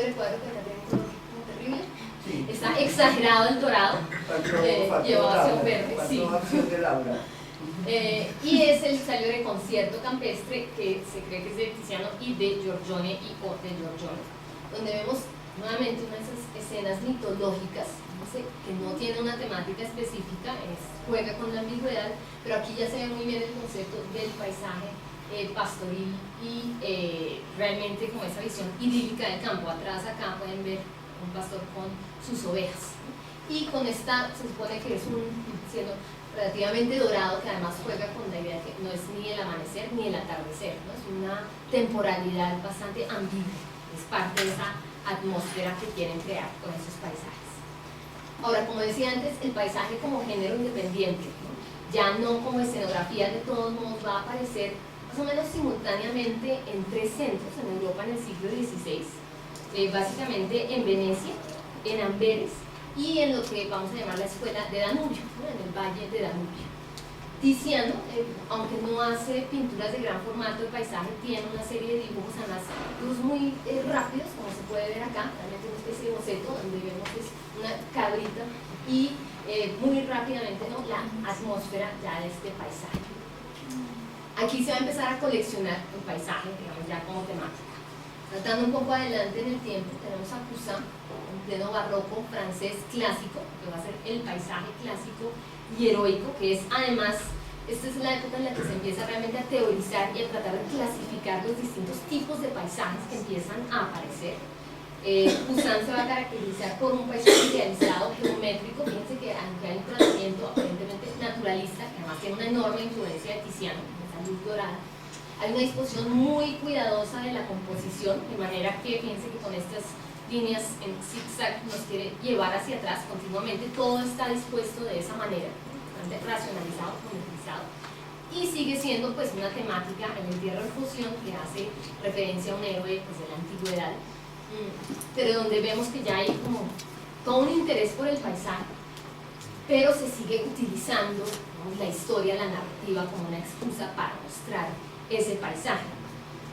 recuadro que acá tiene un color como terrible. Sí. Está exagerado el dorado, llevado hacia un verde. Sí. Y es el Salio de concierto campestre que se cree que es de Tiziano y de Giorgione o de Giorgione, donde vemos nuevamente una de esas escenas mitológicas, que no tiene una temática específica, juega con la ambigüedad, pero aquí ya se ve muy bien el concepto del paisaje pastoril y realmente como esa visión idílica del campo. Atrás acá pueden ver un pastor con sus ovejas, y con esta se supone que es un cielo relativamente dorado, que además juega con la idea de que no es ni el amanecer ni el atardecer, ¿no? Es una temporalidad bastante ambigua, es parte de esa atmósfera que quieren crear con esos paisajes. Ahora, como decía antes, el paisaje como género independiente, ¿no? Ya no como escenografía, de todos modos va a aparecer más o menos simultáneamente en 3 centros en Europa en el siglo XVI, básicamente en Venecia, en Amberes y en lo que vamos a llamar la escuela de Danubio, ¿no? En el valle de Danubio. Tiziano, aunque no hace pinturas de gran formato de paisaje, tiene una serie de dibujos, además dibujos muy rápidos, como se puede ver acá, realmente una especie de boceto donde vemos es una cabrita y muy rápidamente, ¿no?, la atmósfera ya de este paisaje. Aquí se va a empezar a coleccionar el paisaje, digamos, ya como temática. Tratando un poco adelante en el tiempo, tenemos a Poussin, en pleno barroco francés clásico, que va a ser el paisaje clásico y heroico, que es además, esta es la época en la que se empieza realmente a teorizar y a tratar de clasificar los distintos tipos de paisajes que empiezan a aparecer. Poussin se va a caracterizar por un paisaje idealizado, geométrico. Fíjense que aunque hay un tratamiento aparentemente naturalista, que además tiene una enorme influencia de Tiziano, esa luz dorada, hay una disposición muy cuidadosa de la composición, de manera que fíjense que con estas líneas en zigzag nos quiere llevar hacia atrás continuamente. Todo está dispuesto de esa manera, bastante racionalizado, geometrizado, y sigue siendo pues una temática, el entierro en fusión, que hace referencia a un héroe pues, de la antigüedad, pero donde vemos que ya hay como todo un interés por el paisaje, pero se sigue utilizando, ¿no?, la historia, la narrativa como una excusa para mostrar ese paisaje.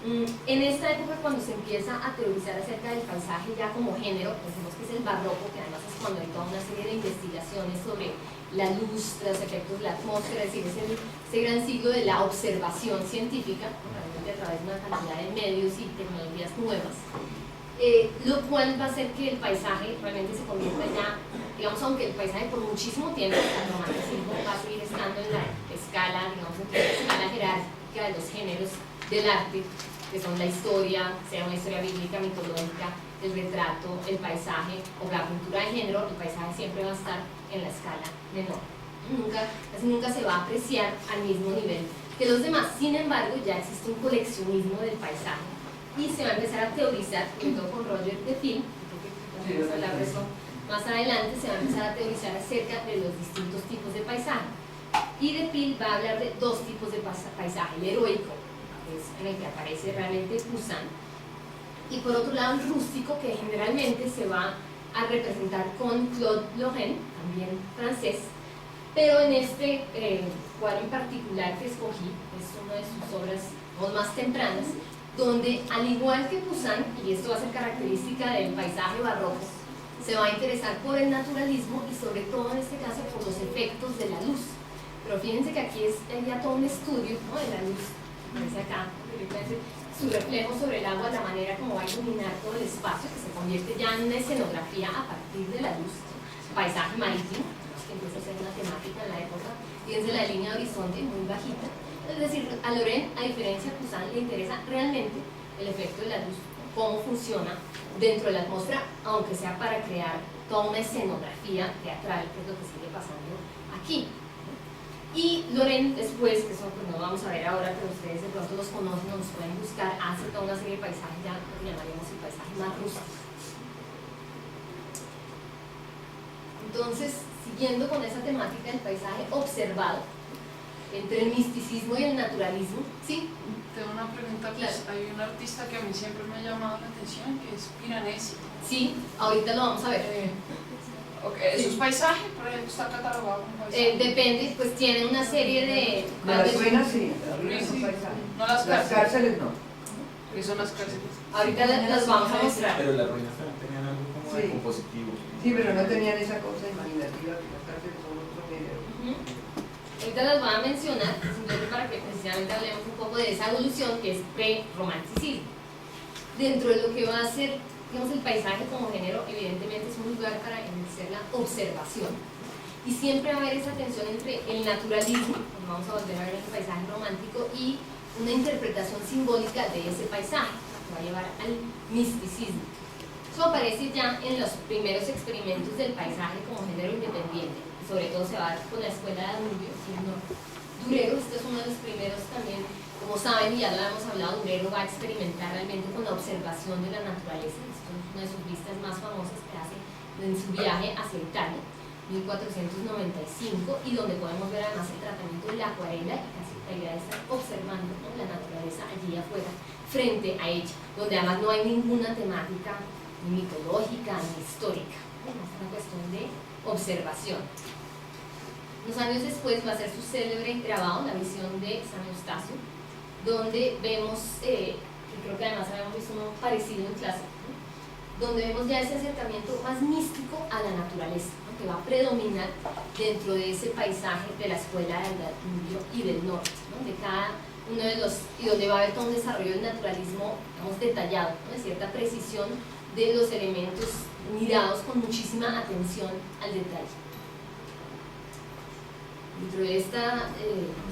En esta época, cuando se empieza a teorizar acerca del paisaje ya como género, pensemos que es el barroco, que además es cuando hay toda una serie de investigaciones sobre la luz, los efectos de la atmósfera, es decir, es ese gran siglo de la observación científica, realmente a través de una cantidad de medios y tecnologías nuevas, lo cual va a hacer que el paisaje realmente se convierta ya, digamos, aunque el paisaje por muchísimo tiempo, el romanticismo va a seguir estando en la escala, digamos, en la escala jerárquica de los géneros del arte, que son la historia, sea una historia bíblica, mitológica, el retrato, el paisaje o la pintura de género. El paisaje siempre va a estar en la escala menor, casi nunca se va a apreciar al mismo nivel que los demás. Sin embargo, ya existe un coleccionismo del paisaje y se va a empezar a teorizar, sobre todo con Roger de Pin, que vamos a hablar de eso más adelante. Se va a empezar a teorizar acerca de los distintos tipos de paisaje, y de Pin va a hablar de 2 tipos de paisaje: el heroico, es en el que aparece realmente Poussin, y por otro lado el rústico, que generalmente se va a representar con Claude Lorrain, también francés, pero en este cuadro en particular que escogí, es una de sus obras más tempranas, donde al igual que Poussin, y esto va a ser característica del paisaje barroco, se va a interesar por el naturalismo y sobre todo en este caso por los efectos de la luz. Pero fíjense que aquí es ya todo un estudio, ¿no?, de la luz. Aparece acá, su reflejo sobre el agua, la manera como va a iluminar todo el espacio, que se convierte ya en una escenografía a partir de la luz. Paisaje marítimo, que empieza a ser una temática en la época. Fíjense la línea de horizonte muy bajita. Es decir, a Lorrain, a diferencia de Poussin, le interesa realmente el efecto de la luz, cómo funciona dentro de la atmósfera, aunque sea para crear toda una escenografía teatral, que es lo que sigue pasando aquí. Y Lorrain después, que eso pues no vamos a ver ahora, pero ustedes de pronto los conocen o los pueden buscar, hace toda una serie de paisajes ya que llamaríamos el paisaje más rústico. Entonces, siguiendo con esa temática del paisaje observado, entre el misticismo y el naturalismo, ¿sí? Tengo una pregunta, pues claro. Hay un artista que a mí siempre me ha llamado la atención, que es Piranesi. Sí, ahorita lo vamos a ver. Okay. ¿Eso es paisaje? Por ejemplo, ¿está catalogado como paisaje? Depende, pues tiene una serie de... Las ruinas sí, las ruinas Sí, son paisajes. No las Las cárceles no. ¿Qué son las cárceles? Ahorita las vamos a mostrar. Pero las ruinas también tenían algo como de Sí. compositivo. Sí, pero no tenían esa cosa imaginativa que las cárceles son otro género. Ahorita las voy a mencionar, simplemente para que precisamente hablemos un poco de esa evolución que es pre-romanticismo. Dentro de lo que va a ser, digamos, el paisaje como género, evidentemente es un lugar para ejercer la observación. Y siempre va a haber esa tensión entre el naturalismo, como vamos a volver a ver en el paisaje romántico, y una interpretación simbólica de ese paisaje, que va a llevar al misticismo. Eso aparece ya en los primeros experimentos del paisaje como género independiente, sobre todo se va a dar con la escuela de Danubio, Durero, este es uno de los primeros también, como saben, y ya lo hemos hablado, Durero va a experimentar realmente con la observación de la naturaleza. Esto es una de sus vistas más famosas que hace en su viaje hacia Italia, 1495, y donde podemos ver además el tratamiento de la acuarela y casi la idea de estar observando, ¿no?, la naturaleza allí afuera, frente a ella, donde además no hay ninguna temática ni mitológica ni histórica, ¿no? Es una cuestión de observación. Unos años después va a ser su célebre grabado, La visión de San Eustacio, donde vemos, que creo que además habíamos visto uno parecido en clase, ¿no?, donde vemos ya ese acercamiento más místico a la naturaleza, ¿no?, que va a predominar dentro de ese paisaje de la escuela del Danubio y del norte, ¿no?, de cada uno de los, y donde va a haber todo un desarrollo del naturalismo, digamos, detallado, ¿no?, de cierta precisión de los elementos mirados con muchísima atención al detalle. Dentro de esta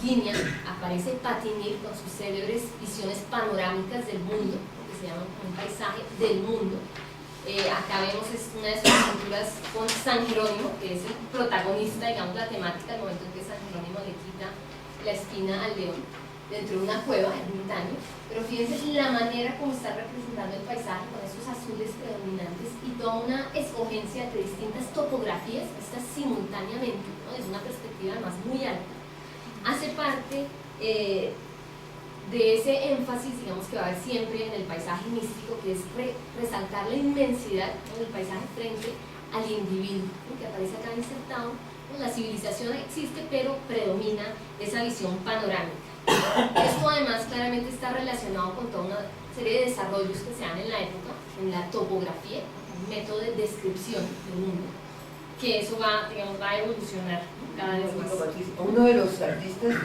línea aparece Patinir con sus célebres visiones panorámicas del mundo, que se llaman un paisaje del mundo. Acá vemos una de sus pinturas con San Jerónimo, que es el protagonista, digamos, la temática, al momento en que San Jerónimo le quita la espina al león, dentro de una cueva ermitaño. Pero fíjense la manera como está representando el paisaje con esos azules predominantes y toda una escogencia de distintas topografías, estas simultáneamente, ¿no?, desde una perspectiva además muy alta, hace parte de ese énfasis, digamos, que va a haber siempre en el paisaje místico, que es resaltar la inmensidad, ¿no?, del paisaje frente al individuo, ¿no?, que aparece acá insertado. La civilización existe, pero predomina esa visión panorámica. Esto además claramente está relacionado con toda una serie de desarrollos que se dan en la época, en la topografía, un método de descripción del mundo, que eso va, digamos, va a evolucionar cada vez más. Uno de los artistas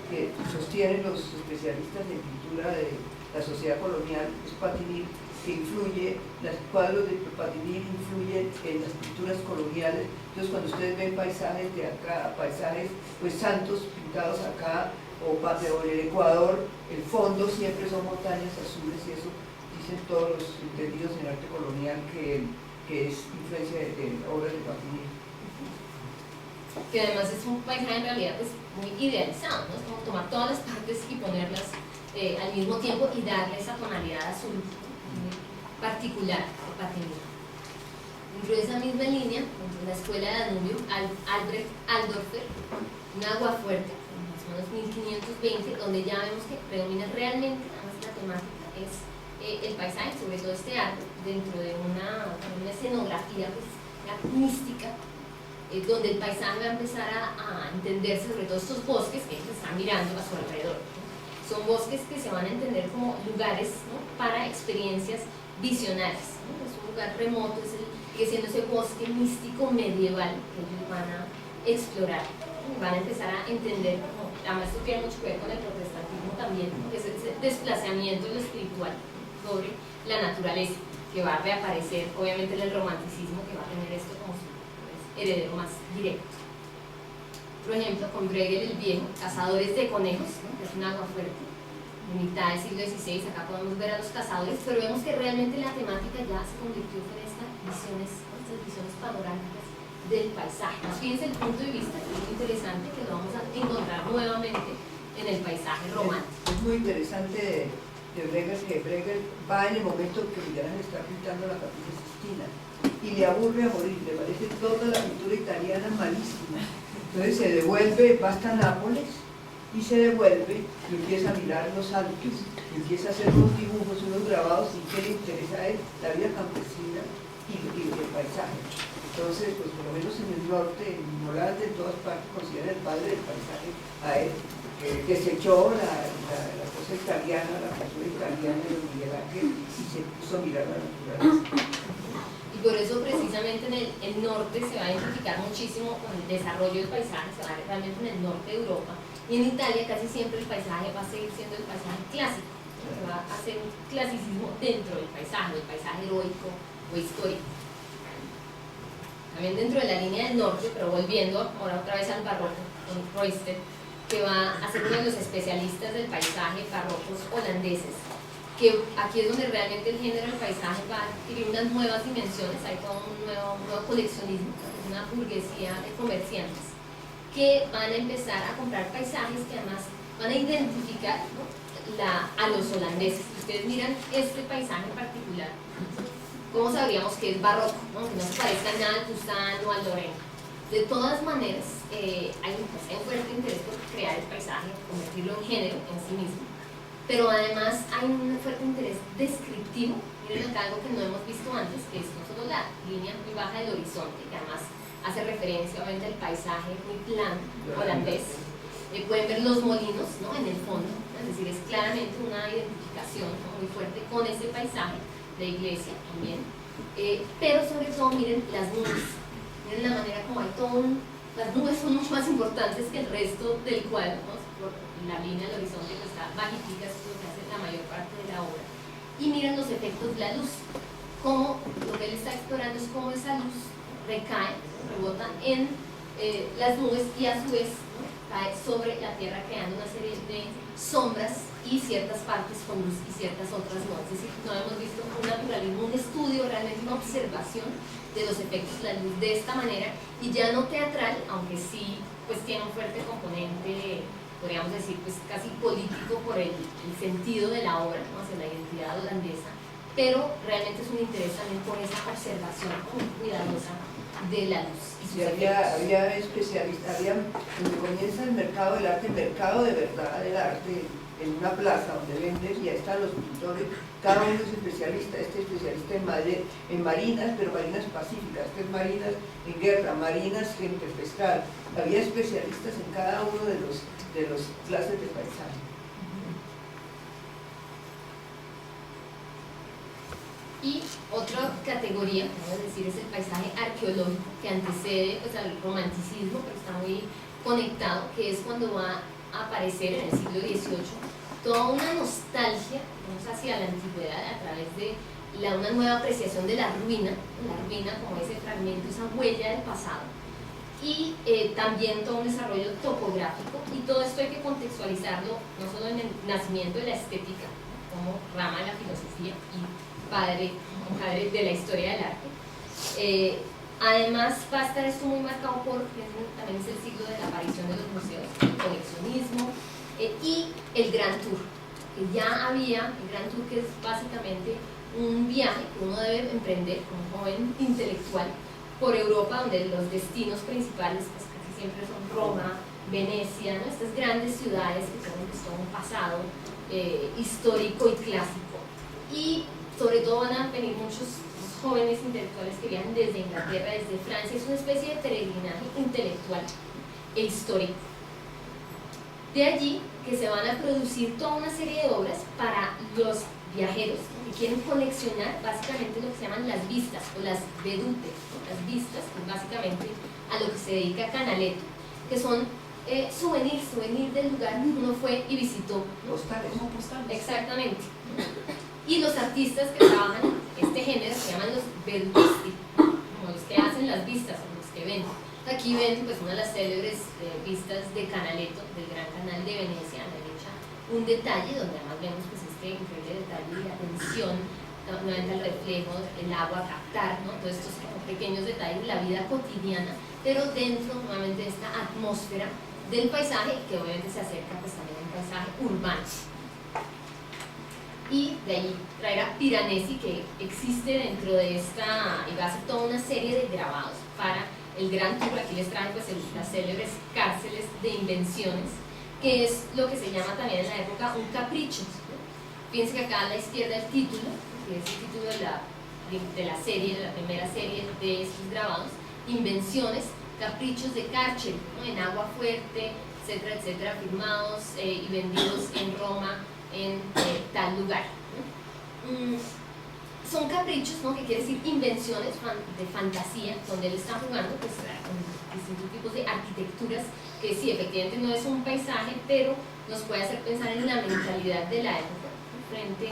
que sostienen los especialistas en pintura de la sociedad colonial es Patinir, que influye, los cuadros de Patinir influyen en las pinturas coloniales. Entonces cuando ustedes ven paisajes de acá, paisajes pues santos pintados acá, o en el Ecuador, el fondo siempre son montañas azules, y eso dicen todos los entendidos en arte colonial que es influencia de obras de Patinir. Que además es un paisaje en realidad pues muy idealizado, ¿no? Es como tomar todas las partes y ponerlas al mismo tiempo y darle esa tonalidad azul muy particular de Patinir. Dentro de esa misma línea, en la escuela de Danubio, Albrecht Aldorfer, un agua fuerte, más o menos 1520, donde ya vemos que predomina realmente, además la temática es el paisaje, sobre todo este arte, dentro de una escenografía pues, mística, donde el paisaje va a empezar a entenderse, sobre todo estos bosques que ellos están mirando a su alrededor, ¿no? Son bosques que se van a entender como lugares, ¿no?, para experiencias visionarias, ¿no? Es un lugar remoto, sigue siendo ese bosque místico medieval que ellos van a explorar, ¿no? Van a empezar a entender, como, además esto tiene mucho que ver con el protestantismo también, ¿no?, que es ese desplazamiento de lo espiritual sobre la naturaleza, que va a reaparecer obviamente en el romanticismo, que va a tener esto como su heredero más directo. Por ejemplo, con Bruegel el Viejo, Cazadores de Conejos, ¿no?, que es un agua fuerte, de mitad del siglo XVI. Acá podemos ver a los cazadores, pero vemos que realmente la temática ya se convirtió en estas visiones panorámicas del paisaje. Más fíjense el punto de vista, que es muy interesante, que lo vamos a encontrar nuevamente en el paisaje romántico. Es muy interesante de Bruegel, que Bruegel va en el momento que Miguel Ángel está pintando la Capilla Sixtina y le aburre a morir, le parece toda la pintura italiana malísima. Entonces se devuelve, va hasta Nápoles y se devuelve y empieza a mirar los Alpes, y empieza a hacer unos dibujos, unos grabados, y que le interesa a él la vida campesina y el paisaje. Entonces, pues por lo menos en el norte, en Holanda, en todas partes, consideran el padre del paisaje a él, que se echó la cosa cosa italiana, la cultura italiana de Miguel Ángel, y se puso a mirar la naturaleza. Y por eso precisamente en el norte se va a identificar muchísimo con el desarrollo del paisaje, se va a ver realmente en el norte de Europa, y en Italia casi siempre el paisaje va a seguir siendo el paisaje clásico, se va a hacer un clasicismo dentro del paisaje, el paisaje heroico o histórico. También dentro de la línea del norte, pero volviendo ahora otra vez al barroco, con Royster, que va a ser uno de los especialistas del paisaje barrocos holandeses, que aquí es donde realmente el género del paisaje va a adquirir unas nuevas dimensiones, hay todo un nuevo coleccionismo, una burguesía de comerciantes que van a empezar a comprar paisajes que además van a identificar, ¿no?, a los holandeses. Si ustedes miran este paisaje en particular, ¿cómo sabríamos que es barroco? ¿No? Que no se parezca nada al Poussin o al Lorraine. De todas maneras, hay un fuerte interés por crear el paisaje, convertirlo en género en sí mismo. Pero además hay un fuerte interés descriptivo. Miren acá algo que no hemos visto antes, que es no solo la línea muy baja del horizonte, que además hace referencia obviamente al paisaje muy plano holandés. Pueden ver los molinos, ¿no?, en el fondo, es decir, es claramente una identificación, ¿no?, muy fuerte con ese paisaje de iglesia también, pero sobre todo miren las nubes, miren la manera como hay todo las nubes son mucho más importantes que el resto del cuadro, ¿no?, por la línea del horizonte que está bajitica, es lo que hace la mayor parte de la obra, y miren los efectos de la luz, como lo que él está explorando es cómo esa luz recae, rebota en las nubes y a su vez, ¿no?, cae sobre la tierra creando una serie de sombras y ciertas partes con luz y ciertas otras no. Es decir, no hemos visto un naturalismo, un estudio, realmente una observación de los efectos de la luz de esta manera, y ya no teatral, aunque sí pues tiene un fuerte componente, podríamos decir, pues casi político por el sentido de la obra, ¿no?, hacia la identidad holandesa, pero realmente es un interés también por esa observación muy cuidadosa de la luz. Y había especialistas, donde comienza el mercado del arte, el mercado de verdad del arte, en una plaza donde venden, y ahí están los pintores, cada uno es especialista, este especialista en marinas, pero marinas pacíficas, este es marinas en guerra, marinas en pescar. Había especialistas en cada uno de los clases de paisaje. Y otra categoría, vamos a decir, es el paisaje arqueológico, que antecede pues al romanticismo, pero está muy conectado, que es cuando va a aparecer en el siglo XVIII toda una nostalgia, vamos, hacia la antigüedad a través de una nueva apreciación de la ruina como ese fragmento, esa huella del pasado, y también todo un desarrollo topográfico, y todo esto hay que contextualizarlo no solo en el nacimiento de la estética, ¿no?, como rama de la filosofía y padre de la historia del arte. Además va a estar esto muy marcado por, también es el siglo de la aparición de los museos, el coleccionismo y el Grand Tour, que ya había, el Grand Tour, que es básicamente un viaje que uno debe emprender como joven intelectual por Europa, donde los destinos principales pues casi siempre son Roma, Venecia, ¿no?, estas grandes ciudades que tienen pues todo un pasado histórico y clásico, y sobre todo van a venir muchos jóvenes intelectuales que viajan desde Inglaterra, desde Francia. Es una especie de peregrinaje intelectual e histórico. De allí que se van a producir toda una serie de obras para los viajeros que quieren coleccionar básicamente lo que se llaman las vistas o las vedute, ¿no?, las vistas, que es básicamente a lo que se dedica Canaletto, que son souvenir del lugar donde uno fue y visitó, ¿no?, Postales. Como postales. exactamente. Y los artistas que trabajan este género se llaman los vedutisti, como los que hacen las vistas o los que ven. Aquí ven pues una de las célebres vistas de Canaletto, del Gran Canal de Venecia, a la derecha, un detalle donde además vemos pues este increíble detalle de atención, nuevamente el reflejo, el agua, captar, ¿no?, todos estos como pequeños detalles de la vida cotidiana, pero dentro nuevamente de esta atmósfera del paisaje, que obviamente se acerca pues también al paisaje urbano. Y de ahí traer a Piranesi, que existe dentro de esta, y va a hacer toda una serie de grabados para el Gran Tour. Aquí les traen pues las célebres cárceles de invenciones, que es lo que se llama también en la época un capricho, ¿no? Fíjense que acá a la izquierda el título, que es el título de la serie, de la primera serie de estos grabados, Invenciones, caprichos de Carcel, ¿no?, en agua fuerte, etcétera, etcétera, firmados y vendidos en Roma, en tal lugar. Son caprichos, ¿no? Que quiere decir invenciones de fantasía, donde él está jugando pues, con distintos tipos de arquitecturas, que sí, efectivamente no es un paisaje, pero nos puede hacer pensar en la mentalidad de la época, frente,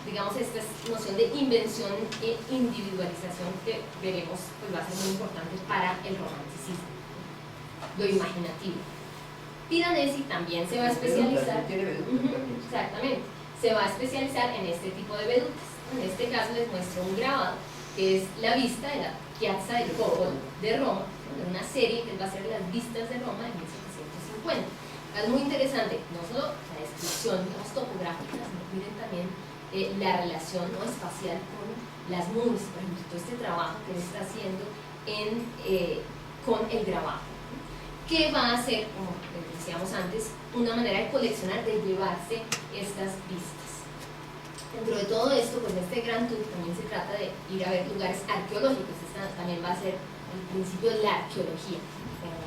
digamos, esta noción de invención e individualización que veremos pues, va a ser muy importante para el romanticismo, lo imaginativo. Piranesi también se va a especializar. Exactamente. Se va a especializar en este tipo de vedutas. En este caso les muestro un grabado que es la vista de la Piazza del Popolo de Roma, de una serie que va a ser las vistas de Roma de 1750. Es muy interesante, no solo la descripción, digamos, topográfica, sino miren también la relación, ¿no?, espacial con las nubes, por ejemplo, todo este trabajo que él está haciendo con el grabado, que va a ser, como decíamos antes, una manera de coleccionar, de llevarse estas vistas. Dentro de todo esto, pues este gran tour también se trata de ir a ver lugares arqueológicos. Esta también va a ser el principio de la arqueología como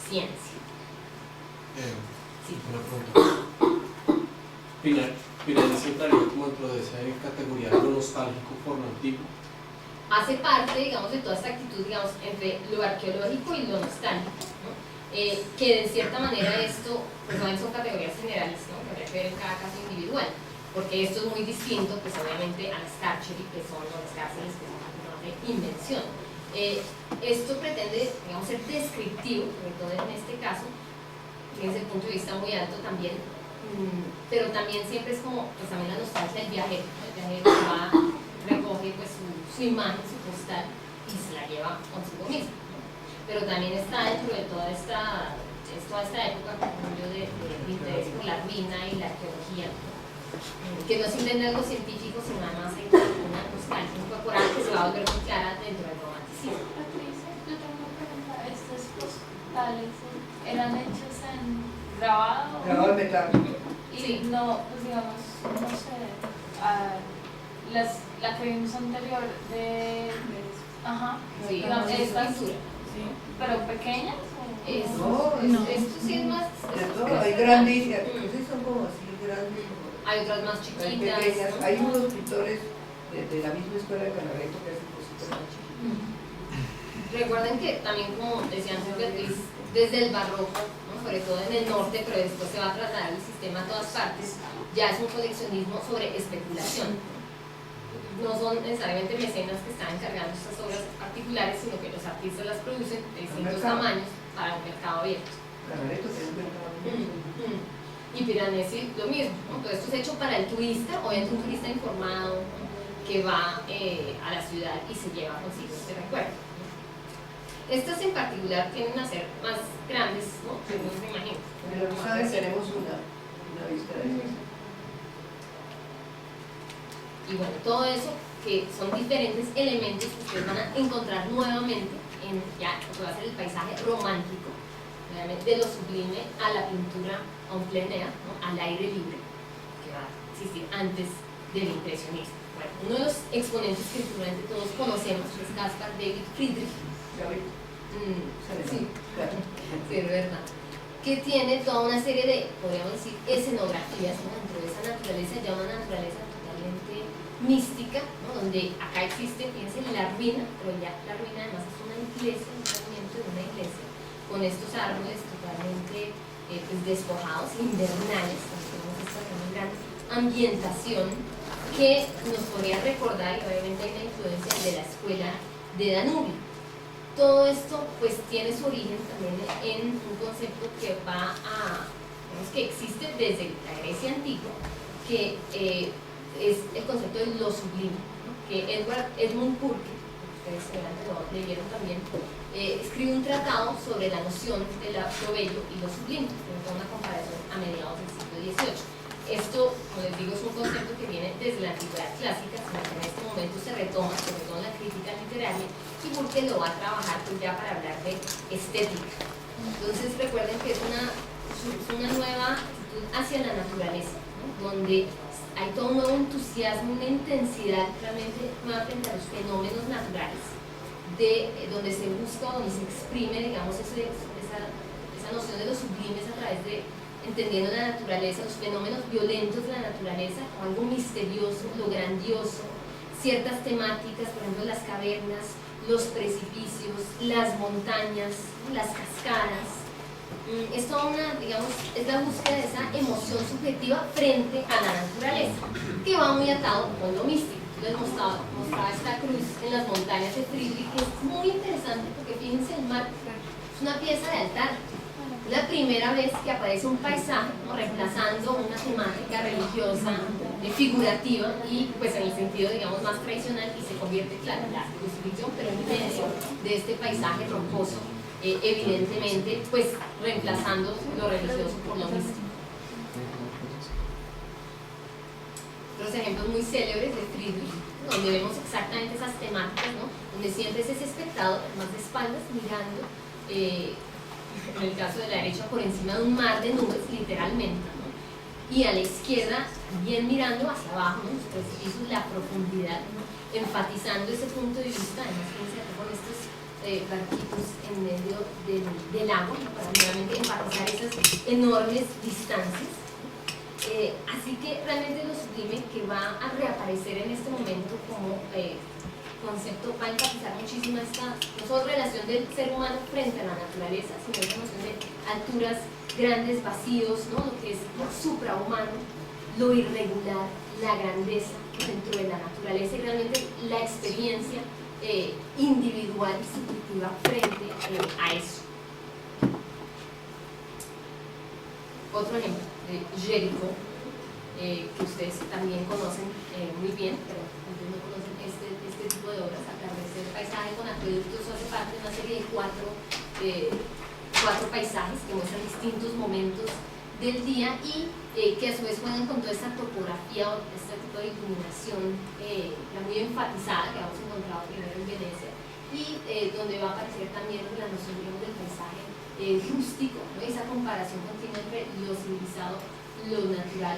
ciencia. Sí. Una pregunta. Piranesi entraría como dentro de esa categoría de lo nostálgico por lo antiguo. Hace parte, digamos, de toda esta actitud, digamos, entre lo arqueológico y lo nostálgico, ¿no? Que de cierta manera esto, pues no son categorías generales, ¿no?, que habría que ver en cada caso individual, porque esto es muy distinto, pues obviamente, a las carceri, que son las cárceles, que son de invención. Esto pretende, digamos, ser descriptivo, sobre todo en este caso, tiene ese punto de vista muy alto también, pero también siempre es como, pues también la nostalgia del viajero, ¿no? El viajero que va, recoge pues su imagen, su postal, y se la lleva consigo mismo, ¿no? Pero también está dentro de toda esta época, como yo, de interés por la ruina y la arqueología, ¿no? Que no es simplemente algo científico, sino además hay una nostalgia incorporal que se va a volver muy clara dentro del romanticismo. Patricia, yo tengo una pregunta. ¿Estos postales eran hechos en grabado? Grabado en metal. Y Sí. no, pues digamos, no sé, la que vimos anterior de ajá, Sí, digamos, es estas, pintura. pero pequeñas o No, Esto sí es más. De todo, hay grandes, entonces son como así grandes, Hay otras más hay chiquitas, pequeñas. ¿no? Hay unos pintores de la misma escuela de Canaveto que hacen cositas más chiquitas. Recuerden que también, como decía antes Beatriz, desde el barroco, ¿no?, sobre todo en el norte, pero después se va a trasladar el sistema a todas partes, ya es un coleccionismo sobre especulación. No son necesariamente mecenas que están encargando estas obras particulares, sino que los artistas las producen de distintos tamaños para un mercado abierto. Canaveto tiene un mercado abierto. Y Piranesi lo mismo, ¿no? Todo esto es hecho para el turista, obviamente un turista informado, ¿no?, que va a la ciudad y se lleva consigo este recuerdo, ¿no? Estas en particular tienden a ser más grandes, ¿no?, que uno se imagina. Pero no sabes, tenemos una vista de eso. Y bueno, todo eso que son diferentes elementos que ustedes van a encontrar nuevamente en ya lo que va a ser el paisaje romántico, obviamente de lo sublime a la pintura en plein air, ¿no?, al aire libre, que va a existir antes del impresionismo. Bueno, uno de los exponentes que seguramente todos conocemos es Caspar David Friedrich. Sí, Claro. sí, es verdad. Que tiene toda una serie de, podríamos decir, escenografías, ¿no?, dentro de esa naturaleza, ya una naturaleza totalmente mística, ¿no?, donde acá existe, fíjense, la ruina, pero ya la ruina además es una iglesia, un fragmento de una iglesia, con estos árboles totalmente pues despojados, invernales. Tenemos esta gran ambientación que nos podría recordar, y obviamente hay una influencia de la escuela de Danubio. Todo esto pues tiene su origen también en un concepto que va a, digamos, que existe desde la Grecia antigua, que es el concepto de lo sublime, ¿no?, que Edmund Burke, ustedes seguramente lo leyeron también, escribe un tratado sobre la noción de lo bello y lo sublime, con una comparación a mediados del siglo XVIII. Esto, como les digo, es un concepto que viene desde la antigüedad clásica, sino que en este momento se retoma, sobre todo en la crítica literaria, y Burke lo va a trabajar pues ya para hablar de estética. Entonces recuerden que es una nueva actitud hacia la naturaleza, ¿no?, donde hay todo un nuevo entusiasmo, una intensidad realmente nueva frente a los fenómenos naturales, donde se busca, donde se exprime, digamos, esa noción de los sublimes a través de entendiendo la naturaleza, los fenómenos violentos de la naturaleza, como algo misterioso, lo grandioso, ciertas temáticas, por ejemplo las cavernas, los precipicios, las montañas, las cascadas. Es toda una, digamos, es la búsqueda de esa emoción subjetiva frente a la naturaleza, que va muy atado con lo místico. Les mostraba esta cruz en las montañas de Friedrich, que es muy interesante porque fíjense el mar, es una pieza de altar. Es la primera vez que aparece un paisaje, ¿no?, reemplazando una temática religiosa, figurativa, y pues en el sentido, digamos, más tradicional, y se convierte, claro, en la crucifixión, pero en medio de este paisaje rocoso, evidentemente, pues reemplazando lo religioso por lo místico. Otros ejemplos muy célebres de Friedrich, donde vemos exactamente esas temáticas, ¿no?, donde siempre es ese espectador, además de espaldas, mirando, en el caso de la derecha, por encima de un mar de nubes, literalmente, ¿no?, y a la izquierda, bien mirando hacia abajo, ¿no?, los precipicios, la profundidad, ¿no?, enfatizando ese punto de vista. Además, fíjense acá con estos barquitos en medio del agua, ¿no?, para realmente enfatizar esas enormes distancias. Así que realmente lo sublime, que va a reaparecer en este momento como concepto, va a enfatizar muchísimo esta no solo relación del ser humano frente a la naturaleza, sino esta noción de alturas, grandes vacíos, ¿no?, lo que es lo suprahumano, lo irregular, la grandeza dentro de la naturaleza, y realmente la experiencia individual y subjetiva frente a eso. Otro ejemplo, Jericó, que ustedes también conocen muy bien, pero antes no conocen este tipo de obras. Atardecer, paisaje con acueductos, hace parte de una serie de cuatro paisajes que muestran distintos momentos del día, y que a su vez juegan con toda esta topografía, o este tipo de iluminación muy enfatizada que hemos encontrado primero en Venecia, y donde va a aparecer también la noción, digamos, del paisaje rústico, ¿no?, esa comparación continua entre lo civilizado, lo natural,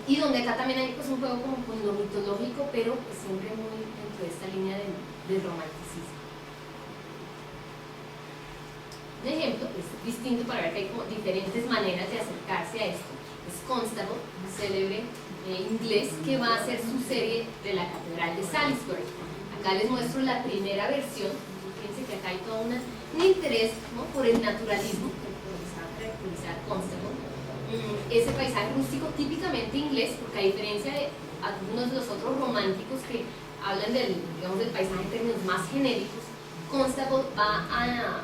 y donde acá también hay pues un juego como con lo mitológico, pero pues siempre muy dentro de esta línea del romanticismo. Un ejemplo que es distinto, para ver que hay como diferentes maneras de acercarse a esto, es Constable, un célebre inglés, que va a hacer su serie de la Catedral de Salisbury. Acá les muestro la primera versión. Fíjense que acá hay todo un interés, ¿no?, por el naturalismo, por lo que se va a caracterizar Constable. Ese paisaje rústico típicamente inglés, porque a diferencia de algunos de los otros románticos que hablan del paisaje en términos más genéricos, Constable va a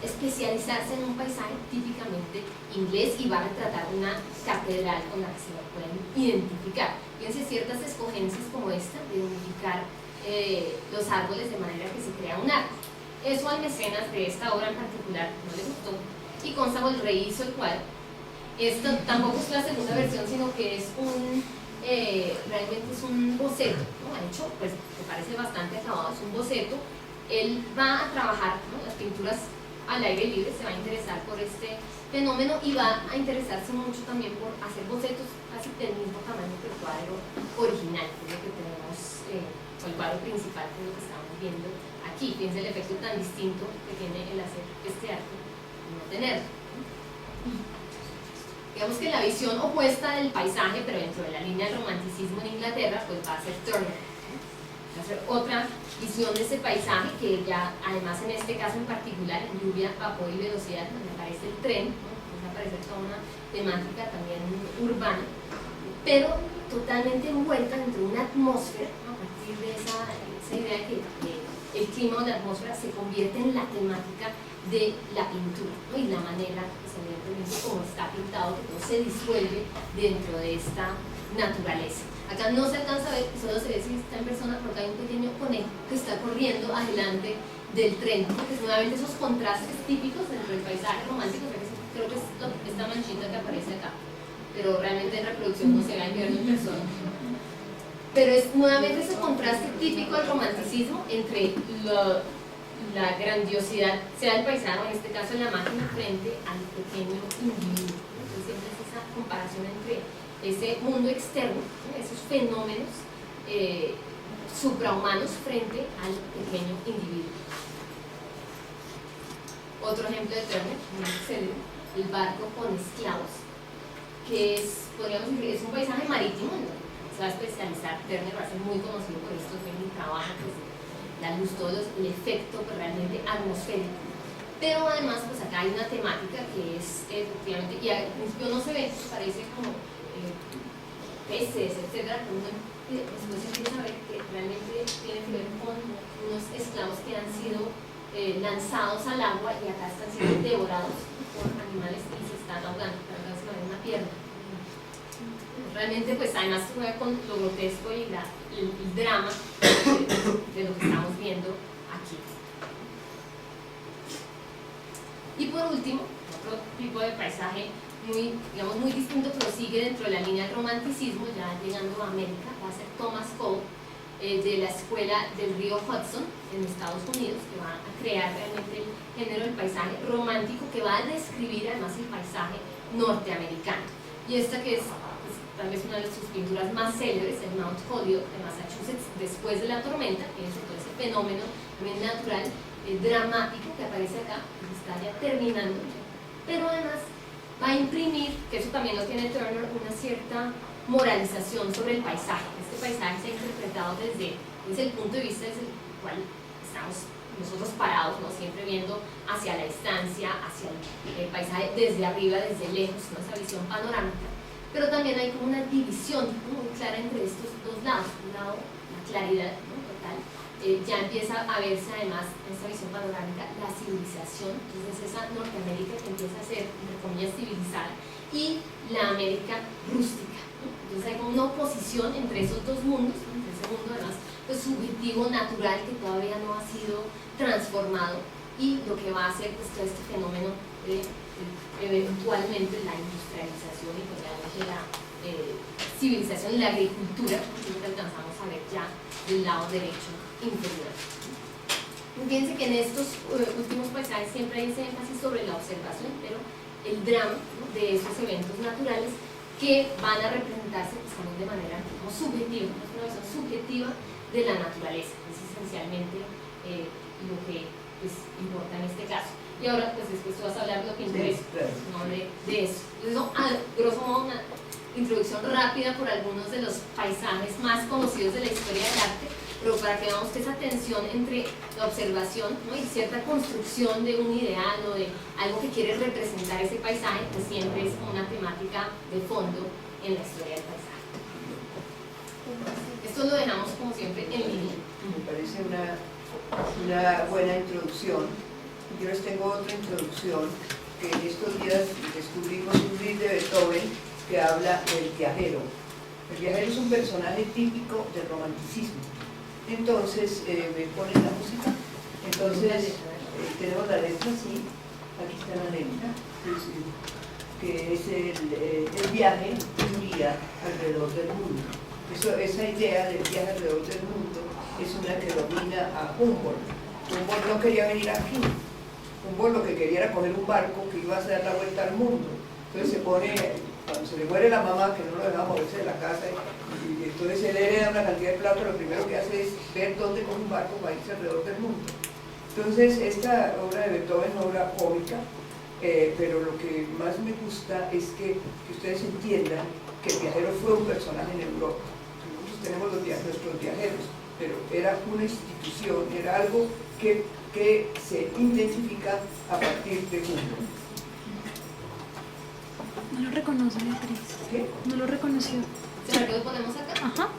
especializarse en un paisaje típicamente inglés, y va a retratar una catedral con la que se lo pueden identificar. Fíjense ciertas escogencias como esta de unificar los árboles de manera que se crea un arco. Eso al mecenas de esta obra en particular no le gustó, y Constable rehizo el cuadro. Esto tampoco es la segunda versión, sino que es realmente es un boceto, ¿no?, hecho, pues me parece bastante acabado, es un boceto. Él va a trabajar, ¿no?, las pinturas al aire libre, se va a interesar por este fenómeno, y va a interesarse mucho también por hacer bocetos casi del mismo tamaño que el cuadro original, que es lo que tenemos, o el cuadro principal, que es lo que estamos viendo aquí. Fíjense el efecto tan distinto que tiene el hacer este arte y no tenerlo. Digamos que la visión opuesta del paisaje, pero dentro de la línea del romanticismo en Inglaterra, pues va a ser Turner. Va a ser otra visión de ese paisaje, que ya, además en este caso en particular, en lluvia, vapor y velocidad, donde aparece el tren, ¿no?, va a aparecer toda una temática también urbana, pero totalmente envuelta dentro de una atmósfera, ¿no?, a partir de esa idea que el clima o la atmósfera se convierte en la temática de la pintura, ¿no?, y la manera que se ve, como está pintado, que todo se disuelve dentro de esta naturaleza. Acá no se alcanza a ver, solo se ve si está en persona, porque hay un pequeño conejo que está corriendo adelante del tren, porque es nuevamente esos contrastes típicos dentro del paisaje romántico. Creo que es esta manchita que aparece acá, pero realmente en reproducción no se va a ver en persona. Pero es nuevamente ese contraste típico del romanticismo entre la grandiosidad, sea el paisaje, en este caso en la máquina, frente al pequeño individuo. Entonces siempre es esa comparación entre ese mundo externo, ¿no?, esos fenómenos suprahumanos frente al pequeño individuo. Otro ejemplo de Turner, muy célebre, el barco con esclavos, que es, podríamos decir, es un paisaje marítimo, ¿no? Se va a especializar, Turner va a ser muy conocido por esto, tiene un trabajo, pues, la luz, el efecto pues, realmente atmosférico. Pero además, pues acá hay una temática que es efectivamente, y al principio no se ve, parece como peces, etcétera, pero uno después se empieza a ver que realmente tiene que ver con unos esclavos que han sido lanzados al agua y acá están siendo devorados por animales y se están ahogando, pero se va a ver una pierna. Realmente, pues además juega con lo grotesco y el drama de lo que estamos viendo aquí. Y por último, otro tipo de paisaje muy, digamos, muy distinto, pero sigue dentro de la línea del romanticismo, ya llegando a América, va a ser Thomas Cole, de la escuela del río Hudson en Estados Unidos, que va a crear realmente el género del paisaje romántico, que va a describir además el paisaje norteamericano. Y esta que es pues, tal vez una de sus pinturas más célebres, el Mount Holyoke de Massachusetts, después de la tormenta, que es todo ese fenómeno también natural, dramático que aparece acá, que está ya terminando, pero además va a imprimir, que eso también lo tiene Turner, una cierta moralización sobre el paisaje. Este paisaje se ha interpretado desde el punto de vista desde el cual estamos nosotros parados, ¿no? Siempre viendo hacia la distancia, hacia el paisaje desde arriba, desde lejos, ¿no? Esa visión panorámica, pero también hay como una división muy clara entre estos dos lados. Un lado, la claridad, ¿no? Total, ya empieza a verse además en esta visión panorámica la civilización, entonces esa Norteamérica que empieza a ser, entre comillas, civilizada, y la América rústica, ¿no? Entonces hay como una oposición entre esos dos mundos, ¿no? Entre ese mundo además pues, subjetivo, natural, que todavía no ha sido transformado, y lo que va a hacer pues, todo este fenómeno de eventualmente la industrialización y pues, realmente la civilización y la agricultura, que es lo que alcanzamos a ver ya del lado derecho inferior. Fíjense que en estos últimos paisajes siempre hay ese énfasis sobre la observación, pero el drama, ¿no? de esos eventos naturales que van a representarse pues, también de manera como subjetiva, una visión subjetiva de la naturaleza. Es esencialmente lo que pues, importa en este caso. Y ahora, pues después tú vas a hablar de lo que interesa, ¿no? de eso. Entonces, a grosso modo, una introducción rápida por algunos de los paisajes más conocidos de la historia del arte, pero para que veamos que esa tensión entre la observación, ¿no? y cierta construcción de un ideal o de algo que quiere representar ese paisaje, pues siempre es una temática de fondo en la historia del paisaje. Esto lo dejamos como siempre en línea. Me parece una buena introducción. Yo les tengo otra introducción que en estos días descubrimos un libro de Beethoven que habla del viajero. El viajero es un personaje típico del romanticismo. Entonces, ¿me ponen la música? Entonces, tenemos la letra, sí, aquí está la letra, que es el viaje de un día alrededor del mundo. Esa idea del viaje alrededor del mundo es una que domina a Humboldt. Humboldt no quería venir aquí. Humboldt lo que quería era coger un barco que iba a dar la vuelta al mundo. Entonces se pone, cuando se le muere la mamá, que no lo dejaba moverse de la casa, y entonces él hereda una cantidad de plata, lo primero que hace es ver dónde coge un barco para irse alrededor del mundo. Entonces esta obra de Beethoven es una obra cómica, pero lo que más me gusta es que ustedes entiendan que el viajero fue un personaje en Europa. Nosotros tenemos nuestros viajeros, pero era una institución, era algo que se intensifica a partir de Humboldt. No lo reconoce, Beatriz. ¿Qué? No lo reconoció. ¿Será que lo ponemos acá? Ajá.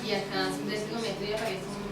Y acá simplemente lo meto y aparece un...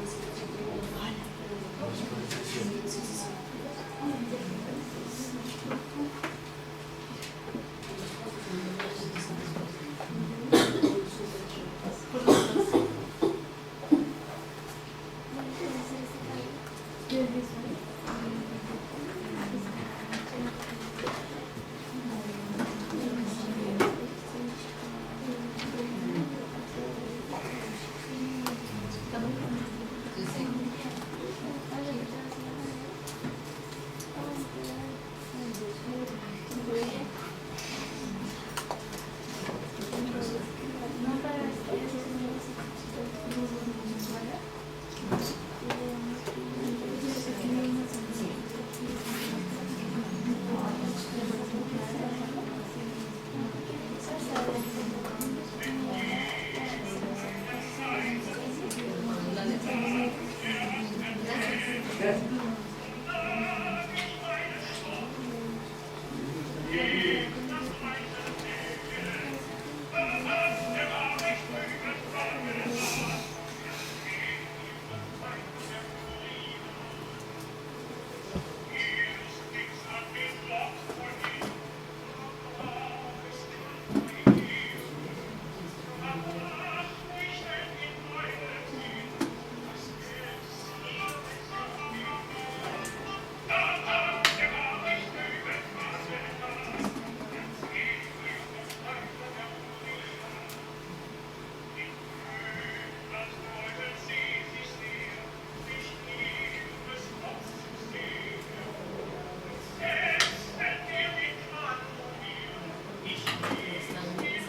Gracias.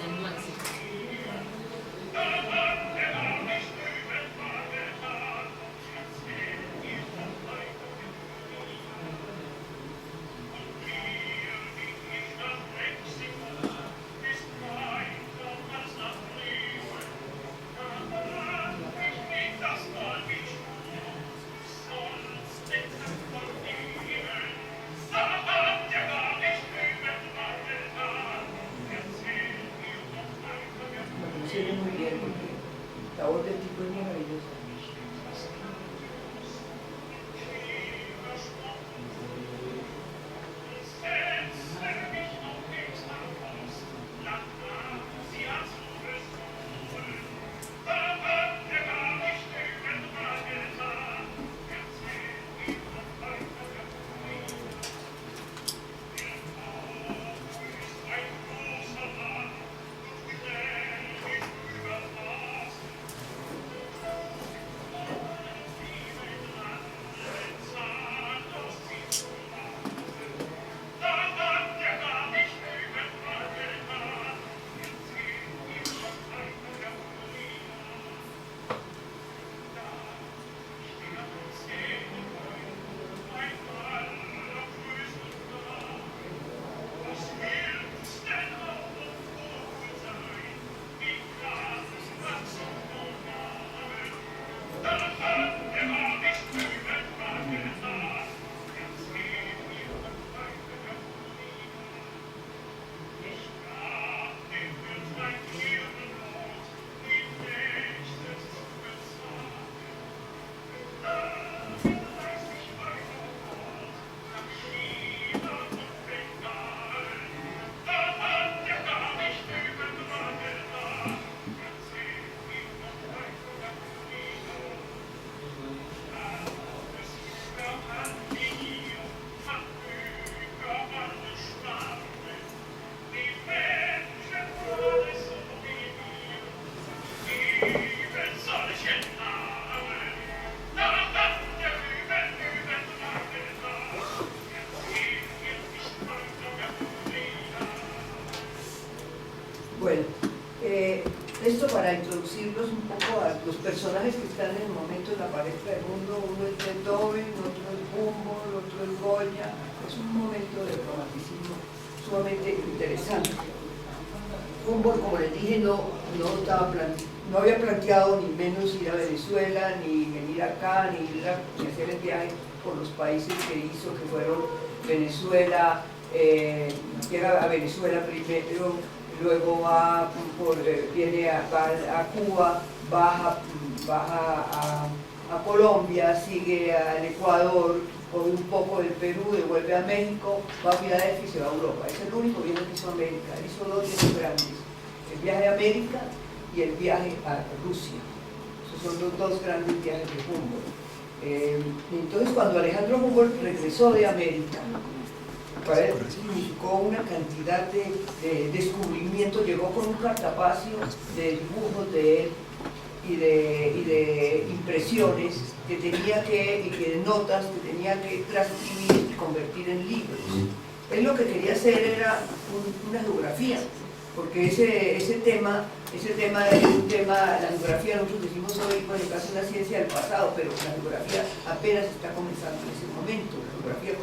San Máximo. Me funciona muy bien porque la voz del tipo es maravillosa. Bueno, esto para introducirlos un poco a los personajes que están en el momento en la palestra del mundo. Uno es Beethoven, otro es Humboldt, otro es Goya. Es un momento de romanticismo sumamente interesante. Humboldt, como les dije, no había planteado ni menos ir a Venezuela, ni venir acá, ni hacer el viaje por los países que hizo, que fueron Venezuela, llega a Venezuela primero, luego viene va a Cuba, baja a Colombia, sigue al Ecuador, con un poco del Perú, devuelve a México, va a Filadelfia y se va a Europa. Es el único viaje que hizo a América. Él hizo dos viajes grandes, el viaje a América y el viaje a Rusia. Esos son los dos grandes viajes de Humboldt. Entonces, cuando Alejandro Humboldt regresó de América, para él significó una cantidad de descubrimientos. Llegó con un cartapacio de dibujos de él y de impresiones y de notas que tenía que transcribir y convertir en libros. Él lo que quería hacer era una geografía, porque ese tema es un tema, la geografía nosotros decimos hoy, bueno, casi una ciencia del pasado, pero la geografía apenas está comenzando en ese momento, la geografía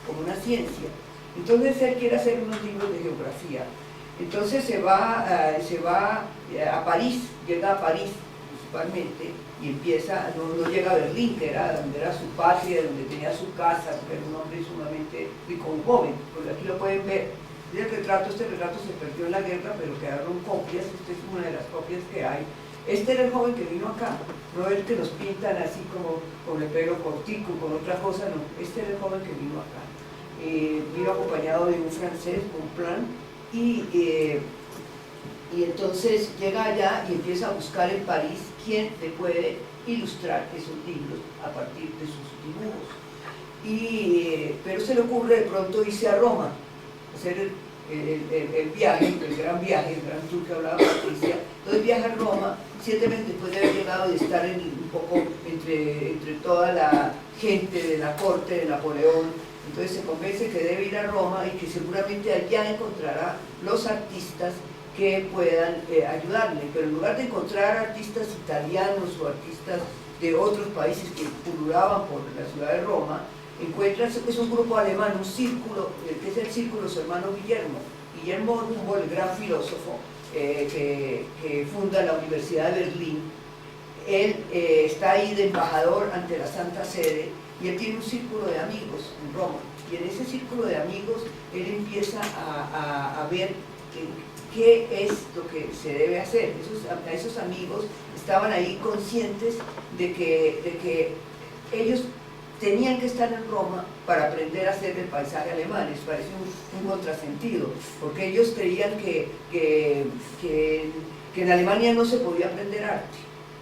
como una ciencia. Entonces él quiere hacer unos libros de geografía. Entonces se va a París, llega a París principalmente, y empieza, no llega a Berlín, que era donde era su patria, donde tenía su casa, que era un hombre sumamente rico, un joven, porque aquí lo pueden ver. Este retrato se perdió en la guerra, pero quedaron copias, esta es una de las copias que hay. Este era el joven que vino acá, no el que nos pintan así como con el pelo cortico, con otra cosa, no, este era el joven que vino acá. Vino acompañado de un francés, Bonpland, y entonces llega allá y empieza a buscar en París quién le puede ilustrar esos libros a partir de sus dibujos. Pero se le ocurre de pronto irse a Roma, hacer el viaje, el gran viaje, el gran tour que hablaba Patricia. Entonces viaja a Roma 7 meses después de haber llegado y estar un poco entre toda la gente de la corte de Napoleón. Entonces se convence que debe ir a Roma y que seguramente allá encontrará los artistas que puedan ayudarle, pero en lugar de encontrar artistas italianos o artistas de otros países que pululaban por la ciudad de Roma, encuentra es un grupo alemán, un círculo, que es el círculo de su hermano Guillermo. Guillermo Humboldt, el gran filósofo que funda la Universidad de Berlín. Él está ahí de embajador ante la Santa Sede y él tiene un círculo de amigos en Roma. Y en ese círculo de amigos él empieza a ver qué es lo que se debe hacer. Esos amigos estaban ahí conscientes de que ellos tenían que estar en Roma para aprender a hacer el paisaje alemán. Les parece un contrasentido, porque ellos creían que en Alemania no se podía aprender arte.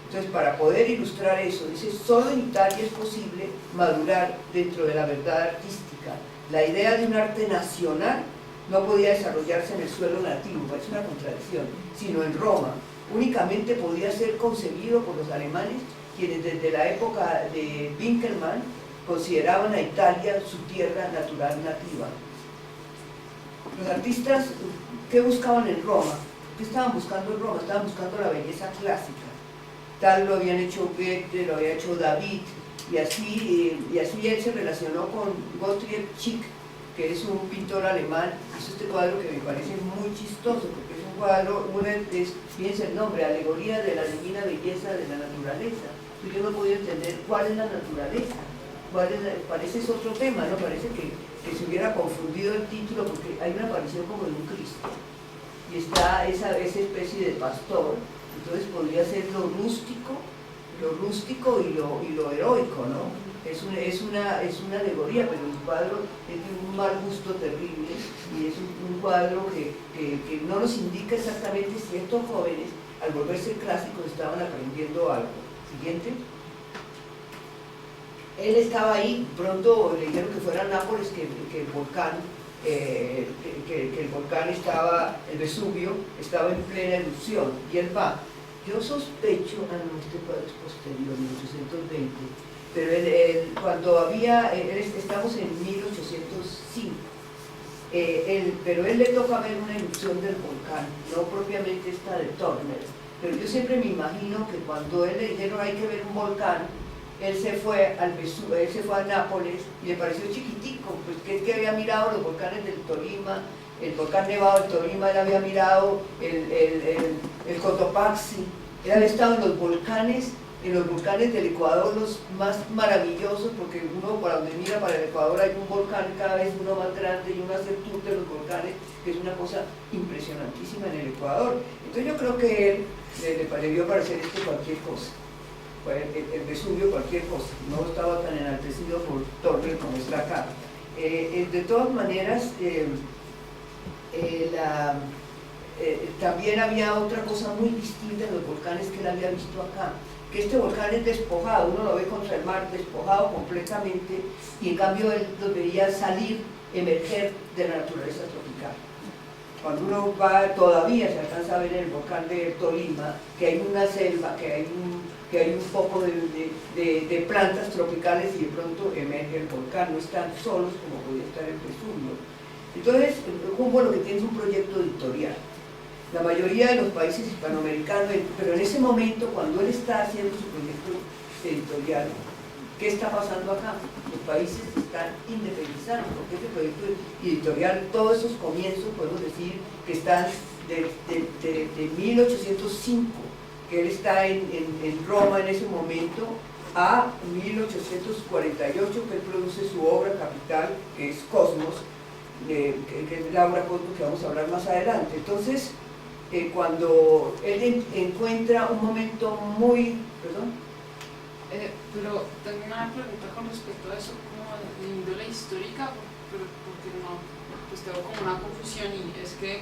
Entonces, para poder ilustrar eso, dice, solo en Italia es posible madurar dentro de la verdad artística. La idea de un arte nacional no podía desarrollarse en el suelo nativo, es una contradicción, sino en Roma. Únicamente podía ser concebido por los alemanes, quienes desde la época de Winkelmann consideraban a Italia su tierra natural nativa. Los artistas, ¿qué buscaban en Roma? ¿Qué estaban buscando en Roma? Estaban buscando la belleza clásica. Tal lo habían hecho Goethe, lo había hecho David, y así él se relacionó con Gottlieb Schick, que es un pintor alemán. Hizo este cuadro que me parece muy chistoso, porque es un cuadro, fíjense el nombre, Alegoría de la divina belleza de la naturaleza. Yo no podía entender cuál es la naturaleza, parece es otro tema, ¿no? Parece que se hubiera confundido el título, porque hay una aparición como de un Cristo, y está esa especie de pastor. Entonces podría ser lo rústico y lo heroico, ¿no? Es una alegoría, pero el cuadro tiene un mal gusto terrible, y es un cuadro que no nos indica exactamente si estos jóvenes, al volverse clásicos, estaban aprendiendo algo. Siguiente. Él estaba ahí, pronto le dijeron que fuera a Nápoles, que el volcán, el volcán estaba, el Vesubio, estaba en plena erupción, y él va. Yo sospecho, este cuadro es posterior, 1820, pero cuando estamos en 1805, pero él le toca ver una erupción del volcán, no propiamente esta de Turner, pero yo siempre me imagino que cuando él le dijeron hay que ver un volcán, él se fue a Nápoles y le pareció chiquitico, pues que había mirado los volcanes del Tolima, el volcán Nevado del Tolima, él había mirado el Cotopaxi, él había estado en los volcanes del Ecuador, los más maravillosos, porque uno para donde mira para el Ecuador hay un volcán cada vez uno más grande, y uno hace el tour de los volcanes, que es una cosa impresionantísima en el Ecuador. Entonces yo creo que él le debió parecer cualquier cosa, el Vesubio cualquier cosa, no estaba tan enaltecido por Turner como está acá. De todas maneras, también había otra cosa muy distinta en los volcanes que él había visto acá, que este volcán es despojado, uno lo ve contra el mar, despojado completamente, y en cambio él los veía emerger de la naturaleza tropical. Cuando uno va, todavía se alcanza a ver en el volcán de Tolima que hay una selva, que hay un poco de plantas tropicales, y de pronto emerge el volcán, no están solos como podía estar el Vesubio. Entonces, Humboldt lo que tiene es un proyecto editorial. La mayoría de los países hispanoamericanos, pero en ese momento, cuando él está haciendo su proyecto editorial, ¿qué está pasando acá? Los países están independizando, porque ese proyecto editorial, todos esos comienzos, podemos decir que están de 1805 que él está en Roma en ese momento, a 1848, que él produce su obra capital, que es Cosmos, que es la obra Cosmos que vamos a hablar más adelante. Entonces, cuando él encuentra un momento muy... ¿Perdón? Pero tengo una pregunta con respecto a eso, como de índole histórica, porque no, pues tengo como una confusión, y es que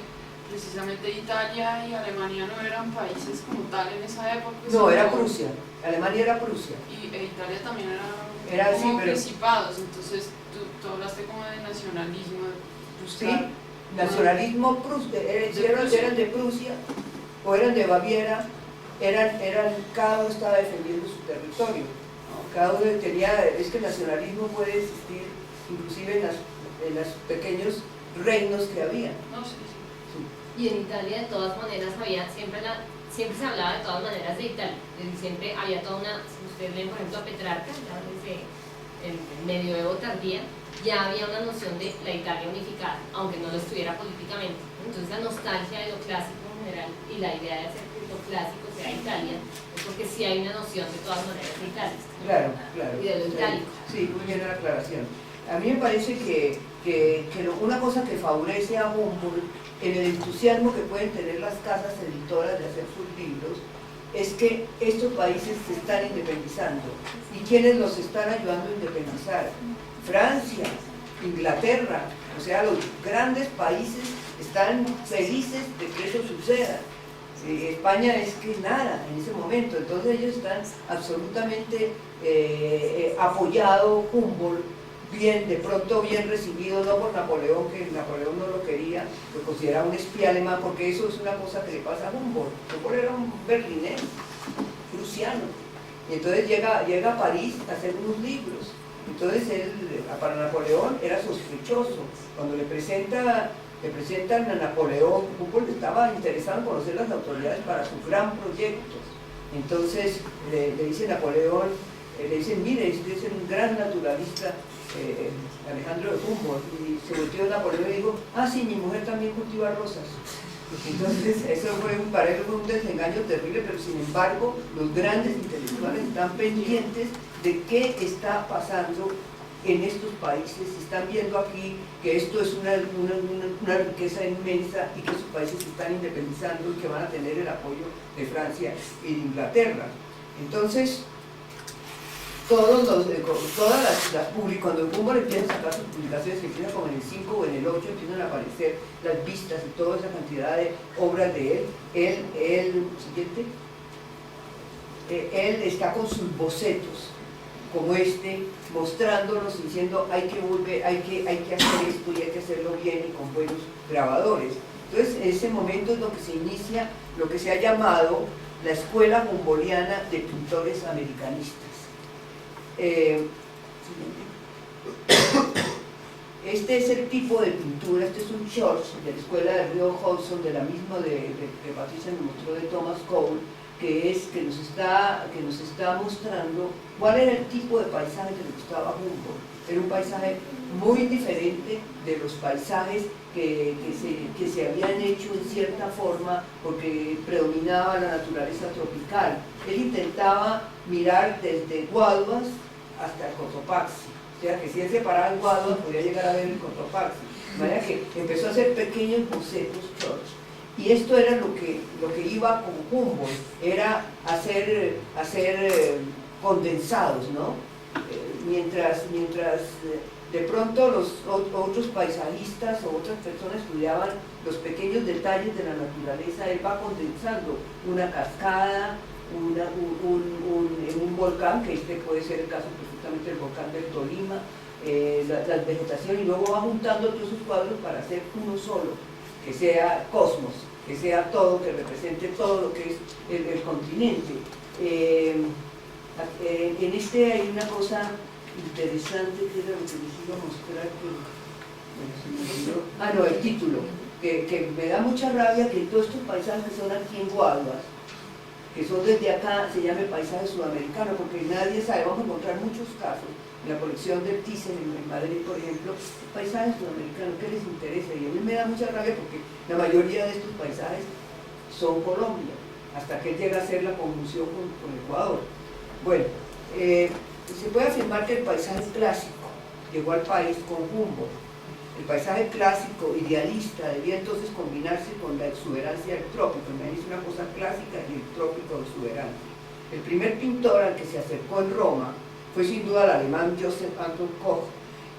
precisamente Italia y Alemania no eran países como tal en esa época. No, era Prusia. Alemania era Prusia. Y Italia también Era como así, pero... principados, entonces tú hablaste como de nacionalismo, de buscar... Sí, nacionalismo, eran de Prusia o eran de Baviera, cada uno estaba defendiendo su territorio, ¿no? Cada uno tenía, es que el nacionalismo puede existir inclusive en los pequeños reinos que había. No, sí. Y en Italia de todas maneras siempre se hablaba de todas maneras de Italia, siempre había toda una, si ustedes leen por ejemplo a Petrarca, ya desde el medioevo tardía, ya había una noción de la Italia unificada, aunque no lo estuviera políticamente. Entonces la nostalgia de lo clásico en general y la idea de hacer que lo clásico sea Italia, es porque sí hay una noción de todas maneras de Italia. Claro. Y de lo itálico. Sí, muy bien la aclaración. A mí me parece que una cosa que favorece a Humboldt en el entusiasmo que pueden tener las casas editoras de hacer sus libros es que estos países se están independizando. ¿Y quiénes los están ayudando a independizar? Francia, Inglaterra, o sea, los grandes países están felices de que eso suceda. España es que nada en ese momento, entonces ellos están absolutamente apoyado Humboldt, bien, de pronto bien recibido, no por Napoleón, que Napoleón no lo quería, lo consideraba un espía alemán, porque eso es una cosa que le pasa a Humboldt. Humboldt era un berlinés, prusiano, y entonces llega a París a hacer unos libros. Entonces él, para Napoleón, era sospechoso. Cuando le presentan a Napoleón, Humboldt estaba interesado en conocer las autoridades para su gran proyecto. Entonces le dice Napoleón, le dicen, mire, usted es un gran naturalista, Alejandro de Humboldt, y se volteó Napoleón y dijo, ah sí, mi mujer también cultiva rosas. Entonces eso para él fue un desengaño terrible, pero sin embargo los grandes intelectuales están pendientes de qué está pasando en estos países, están viendo aquí que esto es una riqueza inmensa y que sus países se están independizando y que van a tener el apoyo de Francia y de Inglaterra. Entonces, cuando Humboldt empieza a sacar sus publicaciones, que empiezan como en el 5 o en el 8, empiezan a aparecer las vistas y toda esa cantidad de obras de él está con sus bocetos, como mostrándonos y diciendo hay que volver, hay que hacer esto y hay que hacerlo bien y con buenos grabadores. Entonces, en ese momento es lo que se inicia, lo que se ha llamado la Escuela Humboldtiana de Pintores Americanistas. Este es el tipo de pintura, este es un Church de la escuela de Río Hudson, de la misma que Patricia nos mostró, de Thomas Cole, que nos está mostrando cuál era el tipo de paisaje que le gustaba a Humboldt. Era un paisaje muy diferente de los paisajes que se habían hecho en cierta forma porque predominaba la naturaleza tropical. Él intentaba mirar desde Guaduas hasta el Cotopaxi, o sea que si él se paraba en Guaduas podía llegar a ver el Cotopaxi, de manera que empezó a hacer pequeños bocetos Church. Y esto era lo que iba con Humboldt, era hacer condensados, ¿no? Mientras de pronto los otros paisajistas o otras personas estudiaban los pequeños detalles de la naturaleza, él va condensando una cascada, en un volcán, que este puede ser el caso perfectamente del volcán del Tolima, la vegetación, y luego va juntando todos esos cuadros para hacer uno solo, que sea Cosmos, que sea todo, que represente todo lo que es el continente. En este hay una cosa interesante que era lo que les iba a mostrar, el título, que me da mucha rabia que todos estos paisajes que son aquí en Guaduas, que son desde acá, se llame paisaje sudamericano, porque nadie sabe, vamos a encontrar muchos casos en la colección del Thyssen en Madrid, por ejemplo, paisajes sudamericanos, ¿qué les interesa? Y a mí me da mucha rabia porque la mayoría de estos paisajes son Colombia, hasta que llega a ser la conjunción con Ecuador. Bueno, se puede afirmar que el paisaje clásico llegó al país con Humboldt. El paisaje clásico idealista debía entonces combinarse con la exuberancia del trópico. Imagínense una cosa clásica y el trópico exuberante. El primer pintor al que se acercó en Roma fue sin duda el alemán Joseph Anton Koch,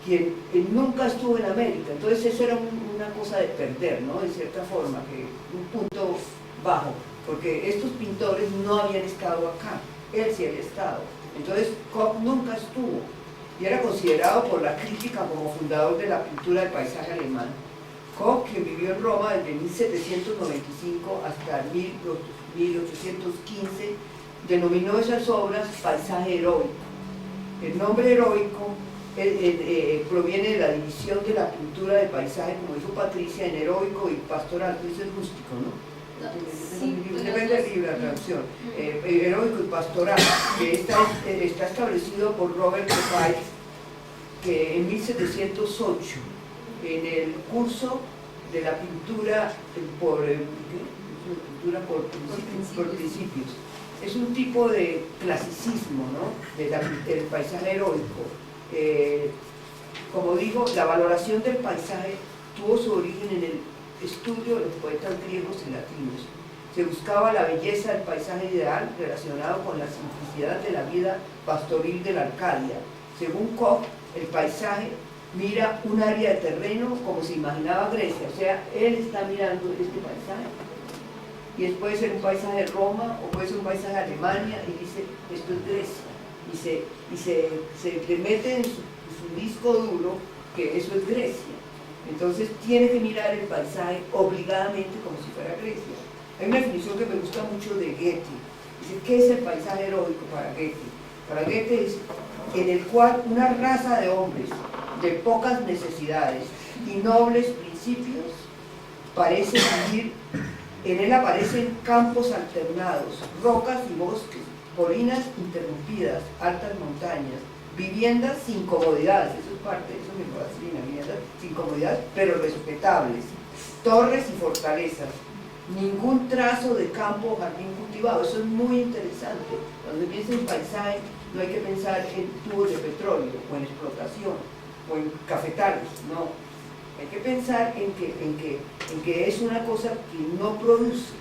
quien nunca estuvo en América. Entonces eso era una cosa de perder, ¿no? De cierta forma, que un punto bajo, porque estos pintores no habían estado acá, él sí había estado. Entonces Koch nunca estuvo y era considerado por la crítica como fundador de la pintura del paisaje alemán. Koch, que vivió en Roma desde 1795 hasta 1815, denominó esas obras paisaje heroico. El nombre heroico proviene de la división de la pintura de paisaje, como dijo Patricia, en heroico y pastoral. Eso es rústico, ¿no? Sí, depende del libro, la traducción. Heroico y pastoral, que está establecido por Robert Pike, que en 1708, en el curso de la pintura por principios. Es un tipo de clasicismo, ¿no? Del paisaje heroico. Como digo, la valoración del paisaje tuvo su origen en el estudio de los poetas griegos y latinos. Se buscaba la belleza del paisaje ideal relacionado con la simplicidad de la vida pastoril de la Arcadia. Según Koch, el paisaje mira un área de terreno como se imaginaba Grecia, o sea, él está mirando este paisaje. Y puede ser un paisaje de Roma o puede ser un paisaje de Alemania y dice, esto es Grecia. Y se le mete en su disco duro que eso es Grecia. Entonces tiene que mirar el paisaje obligadamente como si fuera Grecia. Hay una definición que me gusta mucho de Goethe. Dice, ¿qué es el paisaje heroico para Goethe? Para Goethe es en el cual una raza de hombres de pocas necesidades y nobles principios parece vivir. En él aparecen campos alternados, rocas y bosques, colinas interrumpidas, altas montañas, viviendas sin comodidades, eso es parte, eso me fascina, viviendas sin comodidades, pero respetables, torres y fortalezas, ningún trazo de campo o jardín cultivado, eso es muy interesante. Cuando piensa en paisaje no hay que pensar en tubos de petróleo, o en explotación, o en cafetales, no. Hay que pensar en que es una cosa que no produce.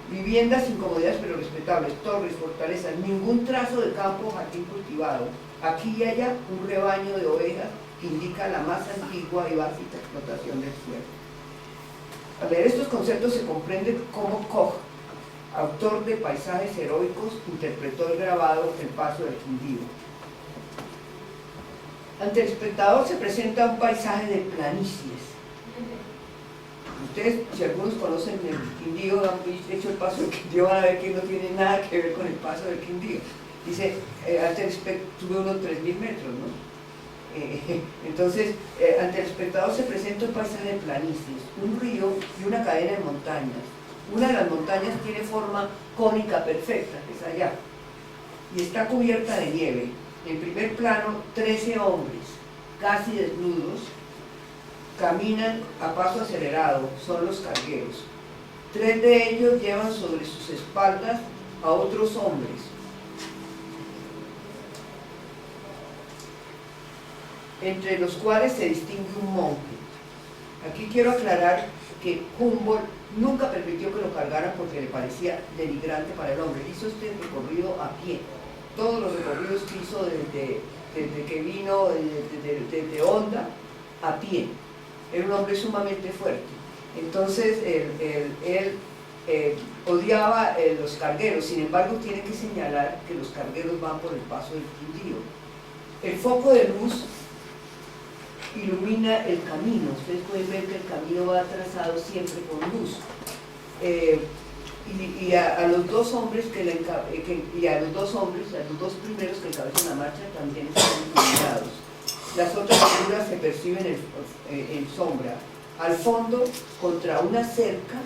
Viviendas sin comodidades pero respetables, torres, fortalezas, ningún trazo de campo o jardín cultivado. Aquí y allá un rebaño de ovejas que indica la más antigua y básica explotación del suelo. Al leer estos conceptos se comprende cómo Koch, autor de paisajes heroicos, interpretó el grabado El paso del Quindío. Ante el espectador se presenta un paisaje de planicies. Ustedes, si algunos conocen el Quindío, han hecho el paso del Quindío, van a ver que no tiene nada que ver con el paso del Quindío. Dice, ante el espectador, sube unos 3.000 metros, ¿no? Entonces, ante el espectador se presenta un paisaje de planicies, un río y una cadena de montañas. Una de las montañas tiene forma cónica perfecta, que es allá, y está cubierta de nieve. En primer plano, 13 hombres, casi desnudos, caminan a paso acelerado, son los cargueros. 3 de ellos llevan sobre sus espaldas a otros hombres. Entre los cuales se distingue un monje. Aquí quiero aclarar que Humboldt nunca permitió que lo cargaran porque le parecía denigrante para el hombre. Hizo este recorrido a pie. Todos los recorridos que hizo desde que vino de Honda a pie. Era un hombre sumamente fuerte. Entonces él odiaba los cargueros. Sin embargo, tiene que señalar que los cargueros van por el paso del Quindío. El foco de luz ilumina el camino. Ustedes pueden ver que el camino va trazado siempre con luz. Y a los dos hombres a los dos primeros que encabezan la marcha también están iluminados. Las otras figuras se perciben en sombra. Al fondo, contra una cerca,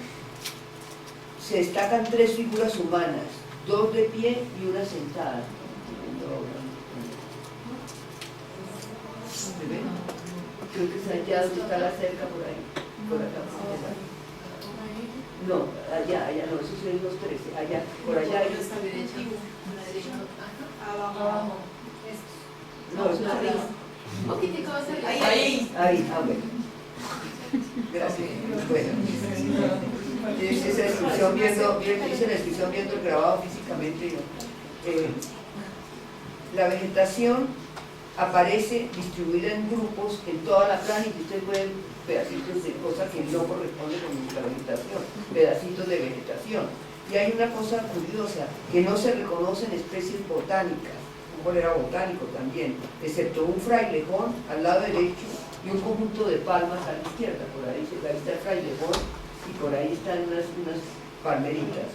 se destacan 3 figuras humanas, 2 de pie y una sentada. ¿Se ven? Creo que es allá donde está la cerca, por ahí, por acá. No, allá no, eso es los 13, allá, por allá hay Está bien hecho. Abajo. no, eso es Un poquitico más arriba. ahí, bueno. Gracias. Bueno, dice esa descripción dice la descripción viendo el grabado físicamente. La vegetación aparece distribuida en grupos en toda la playa y ustedes pueden pedacitos de cosas que no corresponden con la vegetación, pedacitos de vegetación. Y hay una cosa curiosa, que no se reconocen especies botánicas, como era botánico también, excepto un frailejón al lado derecho y un conjunto de palmas a la izquierda. Por ahí está el frailejón y por ahí están unas palmeritas.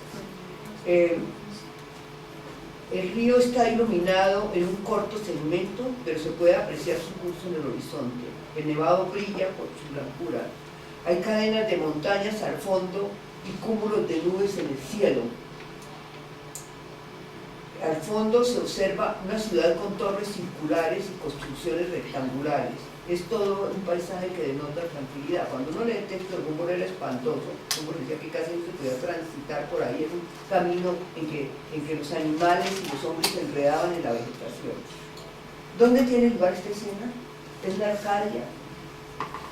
El río está iluminado en un corto segmento, pero se puede apreciar su curso en el horizonte. El nevado brilla por su blancura. Hay cadenas de montañas al fondo y cúmulos de nubes en el cielo. Al fondo se observa una ciudad con torres circulares y construcciones rectangulares. Es todo un paisaje que denota tranquilidad. Cuando uno lee el texto de Humboldt era espantoso, Humboldt decía que casi no se podía transitar por ahí, es un camino en que los animales y los hombres se enredaban en la vegetación. ¿Dónde tiene lugar esta escena? Es la Arcadia.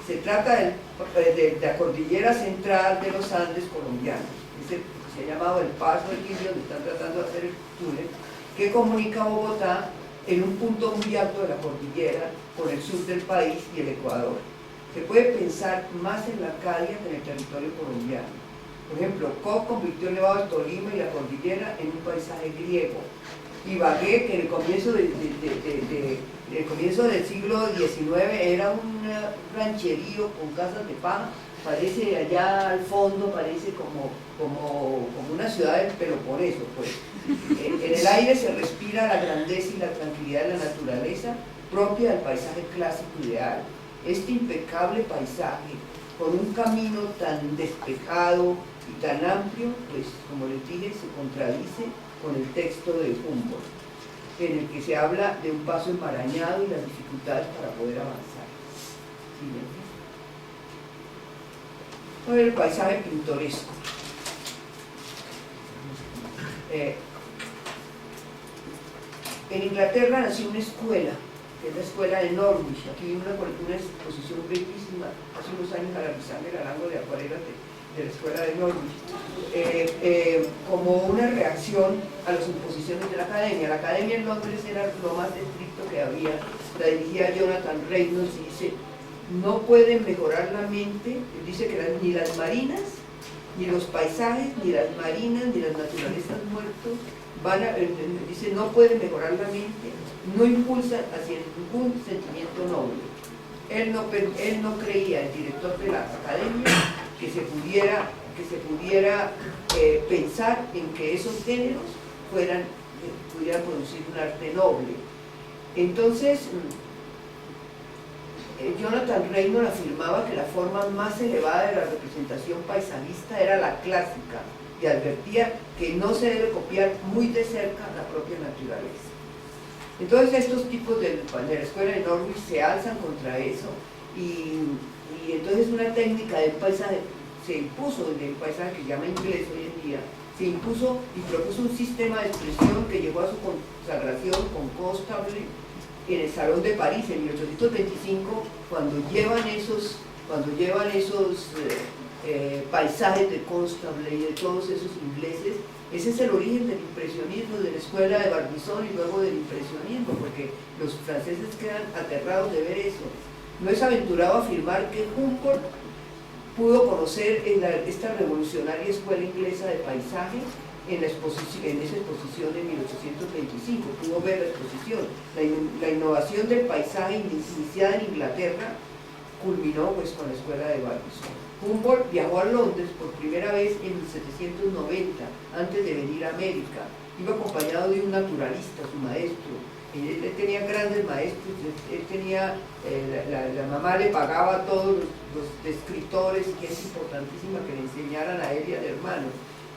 Se trata de la cordillera central de los Andes colombianos. Es el que se ha llamado el Paso del Quindío, donde están tratando de hacer el túnel, que comunica a Bogotá en un punto muy alto de la cordillera con el sur del país y el Ecuador. Se puede pensar más en la Arcadia que en el territorio colombiano. Por ejemplo, Koch convirtió el Nevado del Tolima y la cordillera en un paisaje griego. Ibagué, que en el comienzo del siglo XIX era un rancherío con casas de paja, parece allá al fondo, parece como una ciudad del Peloponeso, pues. En el aire se respira la grandeza y la tranquilidad de la naturaleza propia del paisaje clásico ideal. Este impecable paisaje, con un camino tan despejado y tan amplio, pues como les dije, se contradice con el texto de Humboldt, en el que se habla de un paso enmarañado y las dificultades para poder avanzar. Siguiente. A ver el paisaje pintoresco. En Inglaterra nació una escuela, que es la escuela de Norwich. Aquí hay una exposición bellísima, hace unos años a la Alexander Arango de acuarelas de la escuela de Norwich, como una reacción a las imposiciones de la academia. La academia en Londres era lo más estricto que había, la dirigía Jonathan Reynolds y dice: no pueden mejorar la mente, dice que ni las marinas, ni los paisajes, ni las marinas, ni las naturalezas muertos, dice, no pueden mejorar la mente, no impulsan hacia ningún sentimiento noble. Él no creía, el director de la academia, que se pudiera pensar en que esos géneros pudieran producir un arte noble. Entonces, Jonathan Reynolds afirmaba que la forma más elevada de la representación paisajista era la clásica y advertía que no se debe copiar muy de cerca la propia naturaleza. Entonces estos tipos de la escuela de Norwich se alzan contra eso y entonces una técnica del paisaje se impuso, en el paisaje que se llama inglés hoy en día, se impuso y propuso un sistema de expresión que llegó a su consagración con Constable en el Salón de París en 1825, cuando llevan esos paisajes de Constable y de todos esos ingleses. Ese es el origen del impresionismo, de la escuela de Barbizon y luego del impresionismo, porque los franceses quedan aterrados de ver eso. No es aventurado afirmar que Humboldt pudo conocer esta revolucionaria escuela inglesa de paisaje en esa exposición de 1825, pudo ver la exposición. La innovación del paisaje iniciada en Inglaterra culminó pues con la escuela de Barbizon. Humboldt viajó a Londres por primera vez en 1790, antes de venir a América. Iba acompañado de un naturalista, su maestro. Él tenía grandes maestros, él tenía, la mamá le pagaba a todos los escritores, que es importantísima que le enseñaran a él y al hermano.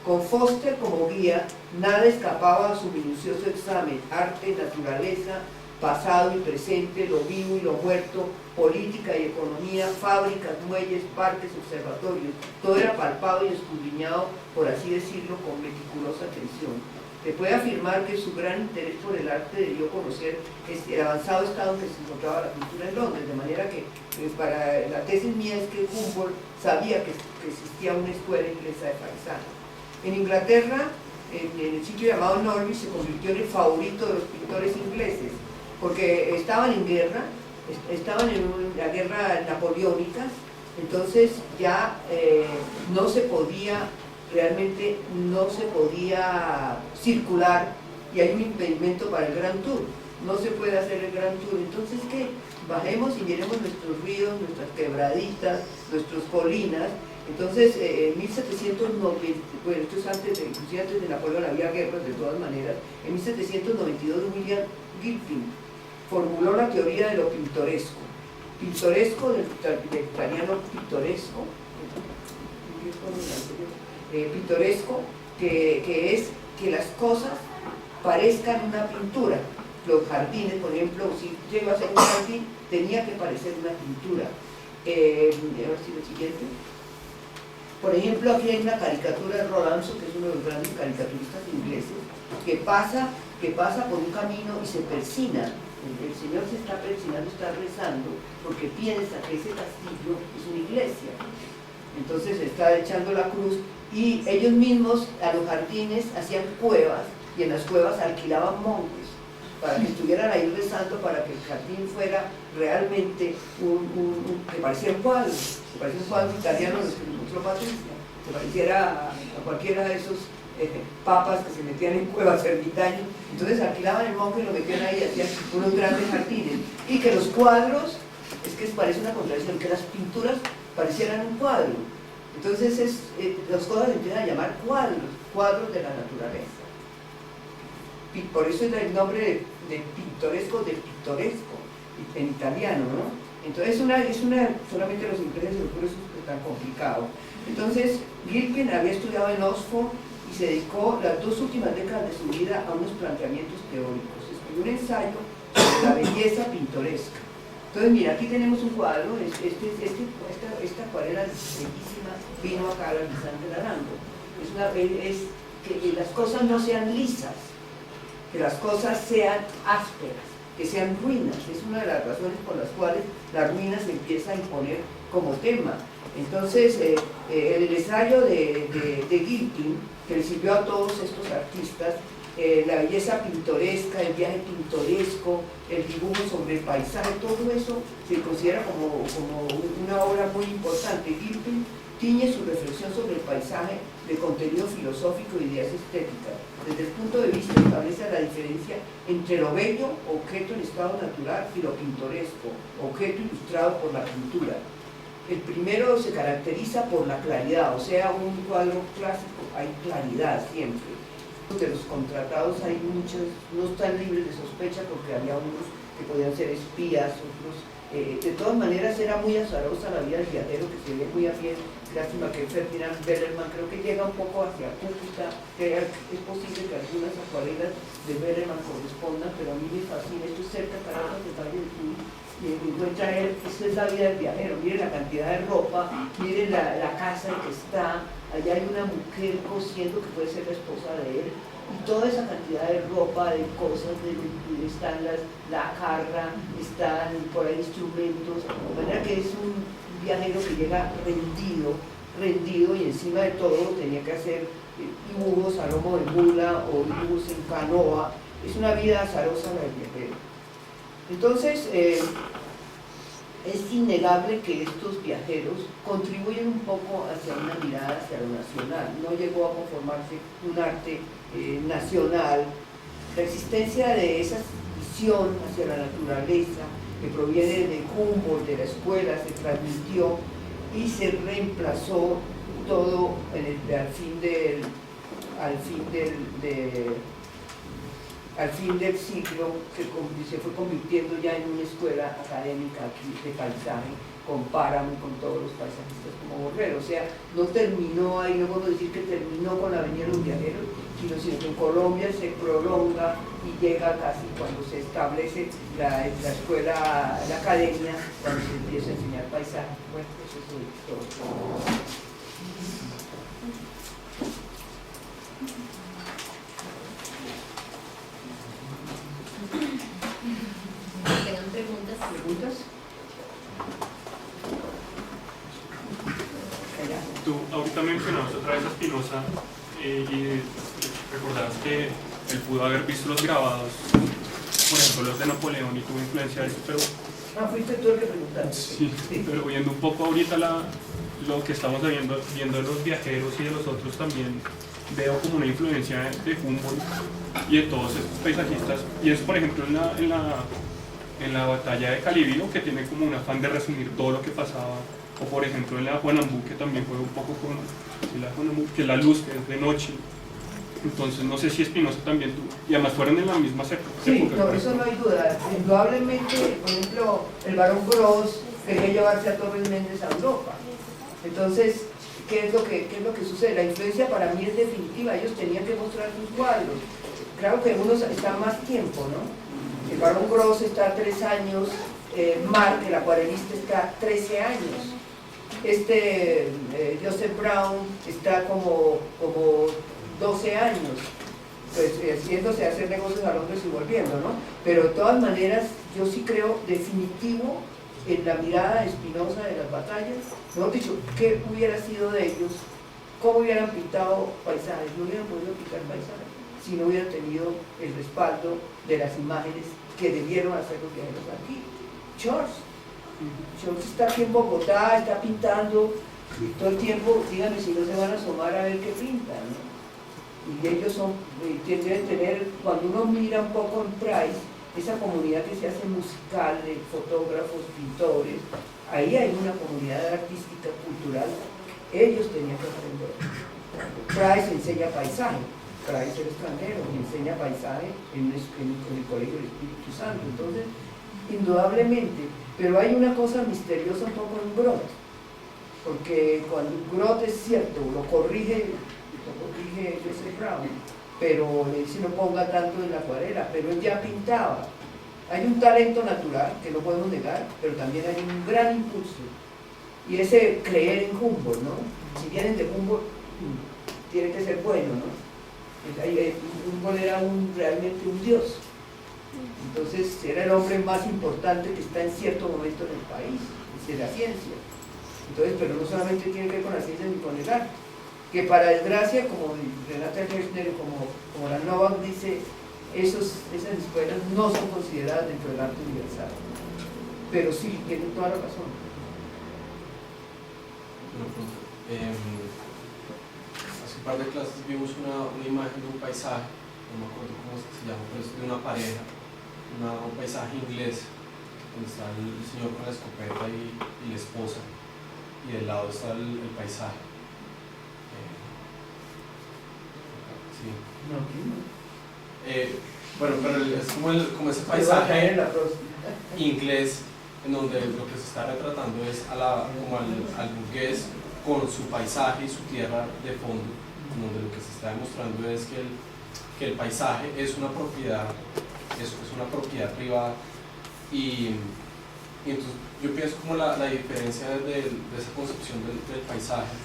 Con Foster como guía, nada escapaba a su minucioso examen: arte, naturaleza, pasado y presente, lo vivo y lo muerto, política y economía, fábricas, muelles, parques, observatorios, todo era palpado y escudriñado, por así decirlo, con meticulosa atención. Se puede afirmar que su gran interés por el arte debió conocer el avanzado estado en que se encontraba la cultura en Londres, de manera que para la tesis mía es que Humboldt sabía que existía una escuela inglesa de paisaje. En Inglaterra, en el sitio llamado Norwich, se convirtió en el favorito de los pintores ingleses, porque estaban en guerra, estaban en la guerra napoleónica, entonces ya no se podía, realmente no se podía circular y hay un impedimento para el Grand Tour, no se puede hacer el Grand Tour, entonces que bajemos y miremos nuestros ríos, nuestras quebraditas, nuestras colinas. Entonces en 1790, bueno, esto es inclusive antes de Napoleón había guerras de todas maneras, en 1792 William Gilpin formuló la teoría de lo pintoresco, del italiano pittoresco, que es que las cosas parezcan una pintura. Los jardines, por ejemplo, si llego a hacer un jardín, tenía que parecer una pintura. A ver si lo siguiente. Por ejemplo, aquí hay una caricatura de Rolando, que es uno de los grandes caricaturistas ingleses, que pasa por un camino y se persina. El señor se está persinando, está rezando, porque piensa que ese castillo es una iglesia. Entonces está echando la cruz y ellos mismos a los jardines hacían cuevas y en las cuevas alquilaban monjes para que estuvieran ahí rezando, para que el jardín fuera realmente que pareciera un cuadro, italiano, los que nos mostró Patricia, que pareciera a cualquiera de esos papas que se metían en cuevas ermitaños. Entonces alquilaban el monje y lo metían ahí y hacían unos grandes jardines. Y que los cuadros, es que parece una contradicción, que las pinturas parecieran un cuadro. Entonces las cosas se empiezan a llamar cuadros de la naturaleza. Por eso es el nombre de pintoresco, en italiano, ¿no? Entonces solamente los ingleses, por eso es tan complicado. Entonces Gilpin había estudiado en Oxford y se dedicó las 2 últimas décadas de su vida a unos planteamientos teóricos. Escribió un ensayo sobre la belleza pintoresca. Entonces, mira, aquí tenemos un cuadro, esta acuarela bellísima vino acá a la Lisandro de Arango. Es que las cosas no sean lisas, que las cosas sean ásperas, que sean ruinas. Es una de las razones por las cuales la ruina se empieza a imponer como tema. Entonces, el ensayo de Gilpin, que le sirvió a todos estos artistas, la belleza pintoresca, el viaje pintoresco, el dibujo sobre el paisaje, todo eso se considera como una obra muy importante. Gilpin tiñe su reflexión sobre el paisaje de contenido filosófico y ideas estéticas. Desde el punto de vista establece la diferencia entre lo bello, objeto en estado natural, y lo pintoresco, objeto ilustrado por la pintura. El primero se caracteriza por la claridad, o sea, un cuadro clásico hay claridad siempre. De los contratados hay muchos, no están libres de sospecha porque había unos que podían ser espías, otros. De todas maneras era muy azarosa la vida del viajero, que se ve muy a pie. Lástima que Ferdinand Bellerman creo que llega un poco hacia Cúcuta, que es posible que algunas acuarelas de Bellerman correspondan, pero a mí me fascina. Esto es cerca de Caracas, de Valle del Tuy, y encuentra él, esta es la vida del viajero. Miren la cantidad de ropa, miren la casa en que está, allá hay una mujer cosiendo que puede ser la esposa de él, y toda esa cantidad de ropa, de cosas, están la jarra, están por ahí instrumentos, de manera que es un viajero que llega rendido y encima de todo tenía que hacer dibujos a lomo de mula o dibujos en canoa. Es una vida azarosa la del viajero. Entonces, es innegable que estos viajeros contribuyen un poco hacia una mirada hacia lo nacional. No llegó a conformarse un arte nacional. La existencia de esa visión hacia la naturaleza que proviene de Humboldt, de la escuela, se transmitió y se reemplazó todo al fin del siglo, se fue convirtiendo ya en una escuela académica aquí de paisaje, con Páramo, con todos los paisajistas como Borrero. O sea, no terminó ahí, no podemos decir que terminó con la venida de los viajeros, sino que en Colombia se prolonga y llega casi cuando se establece la escuela, la academia, cuando se empieza a enseñar paisaje. Bueno, eso es todo. ¿Tengan preguntas? ¿Preguntas? Tú ahorita mencionabas otra vez a Spinoza y recordabas que él pudo haber visto los grabados, por ejemplo los de Napoleón, y tuvo influencia de eso, pero Fuiste tú el que preguntaste. sí, pero viendo un poco ahorita lo que estamos viendo de los viajeros y de los otros también, veo como una influencia de Humboldt y de todos estos paisajistas, y eso por ejemplo en la batalla de Calibío, que tiene como un afán de resumir todo lo que pasaba, o por ejemplo en la Juanambú, que también juega un poco con la Juanambú, que es la luz, que es de noche. Entonces no sé si Spinoza también tuvo, y además fueron en las mismas épocas. Sí, no, eso no hay duda. Indudablemente, por ejemplo, el barón Gros quería llevarse a Torres Méndez a Europa. Entonces, ¿qué es lo que sucede? La influencia para mí es definitiva. Ellos tenían que mostrar sus cuadros. Claro que unos están más tiempo, ¿no? El barón Gros está 3 años, Marc, el acuarelista, está 13 años. Joseph Brown está como 12 años, pues haciéndose hacer negocios a Londres y volviendo, ¿no? Pero de todas maneras, yo sí creo definitivo en la mirada de Spinoza de las batallas. Mejor dicho, ¿qué hubiera sido de ellos? ¿Cómo hubieran pintado paisajes? No hubieran podido pintar paisajes si no hubieran tenido el respaldo de las imágenes que debieron hacer los viajeros aquí. George está aquí en Bogotá, está pintando, y todo el tiempo, díganme si no se van a asomar a ver qué pintan, ¿no? Y ellos deben tener, cuando uno mira un poco en Price, esa comunidad que se hace musical de fotógrafos, pintores, ahí hay una comunidad artística, cultural, ellos tenían que aprender. Price enseña paisaje, Price es extranjero y enseña paisaje en el Colegio del Espíritu Santo. Entonces, indudablemente, pero hay una cosa misteriosa un poco en Groth, porque cuando Groth es cierto, lo corrige Joseph Brown, pero le dice no ponga tanto en la acuarela, pero él ya pintaba. Hay un talento natural que no podemos negar, pero también hay un gran impulso, y ese creer en Humboldt, ¿no? Si vienen de Humboldt, tiene que ser bueno, ¿no? Humboldt era realmente un dios, entonces era el hombre más importante que está en cierto momento en el país, de la ciencia. Entonces, pero no solamente tiene que ver con la ciencia ni con el arte, que para desgracia, como Renata Kirchner, como la Novak dice, esas escuelas no son consideradas dentro del arte universal. Pero sí, tienen toda la razón. Hace un par de clases vimos una imagen de un paisaje, no me acuerdo cómo se llama, pero es de una pareja, un paisaje inglés, donde está el señor con la escopeta y la esposa, y del lado está el paisaje. Sí. Bueno, pero es como ese paisaje inglés en donde lo que se está retratando es como al burgués con su paisaje y su tierra de fondo, en donde lo que se está demostrando es que el paisaje es una propiedad, es una propiedad privada, y entonces yo pienso como la diferencia de esa concepción del paisaje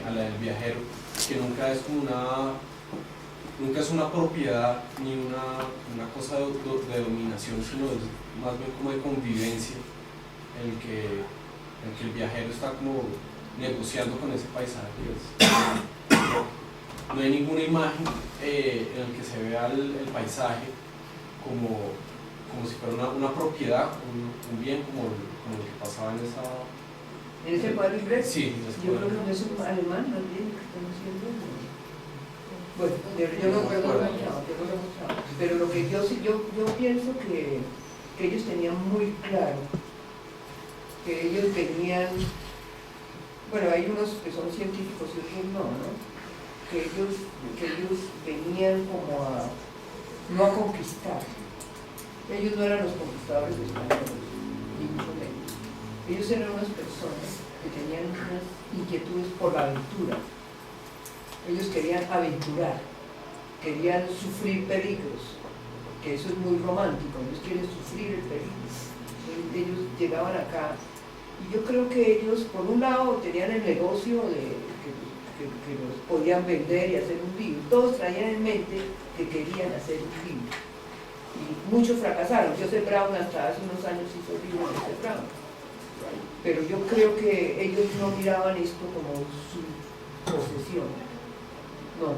a la del viajero, que nunca es una propiedad ni una cosa de dominación, sino es más bien como de convivencia, en el que el viajero está como negociando con ese paisaje. No hay ninguna imagen en la que se vea el paisaje como si fuera una propiedad, un bien como lo que pasaba en esa... ¿En ese cuadro inglés? Sí, yo creo que no es un alemán, más bien, que están haciendo. Bueno, yo no recuerdo, pero lo que yo pienso que ellos tenían muy claro, que ellos venían, bueno, hay unos que son científicos y otros no, que ellos venían como no a conquistar. Ellos no eran los conquistadores españoles, ni mucho menos. Ellos eran unas personas que tenían unas inquietudes por la aventura. Ellos querían aventurar, querían sufrir peligros, que eso es muy romántico, ellos quieren sufrir el peligro. Ellos llegaban acá y yo creo que ellos, por un lado, tenían el negocio de que los podían vender y hacer un libro. Todos traían en mente que querían hacer un libro. Y muchos fracasaron. Joseph Brown hasta hace unos años hizo el libro de Joseph Brown. Pero yo creo que ellos no miraban esto como su posesión. No,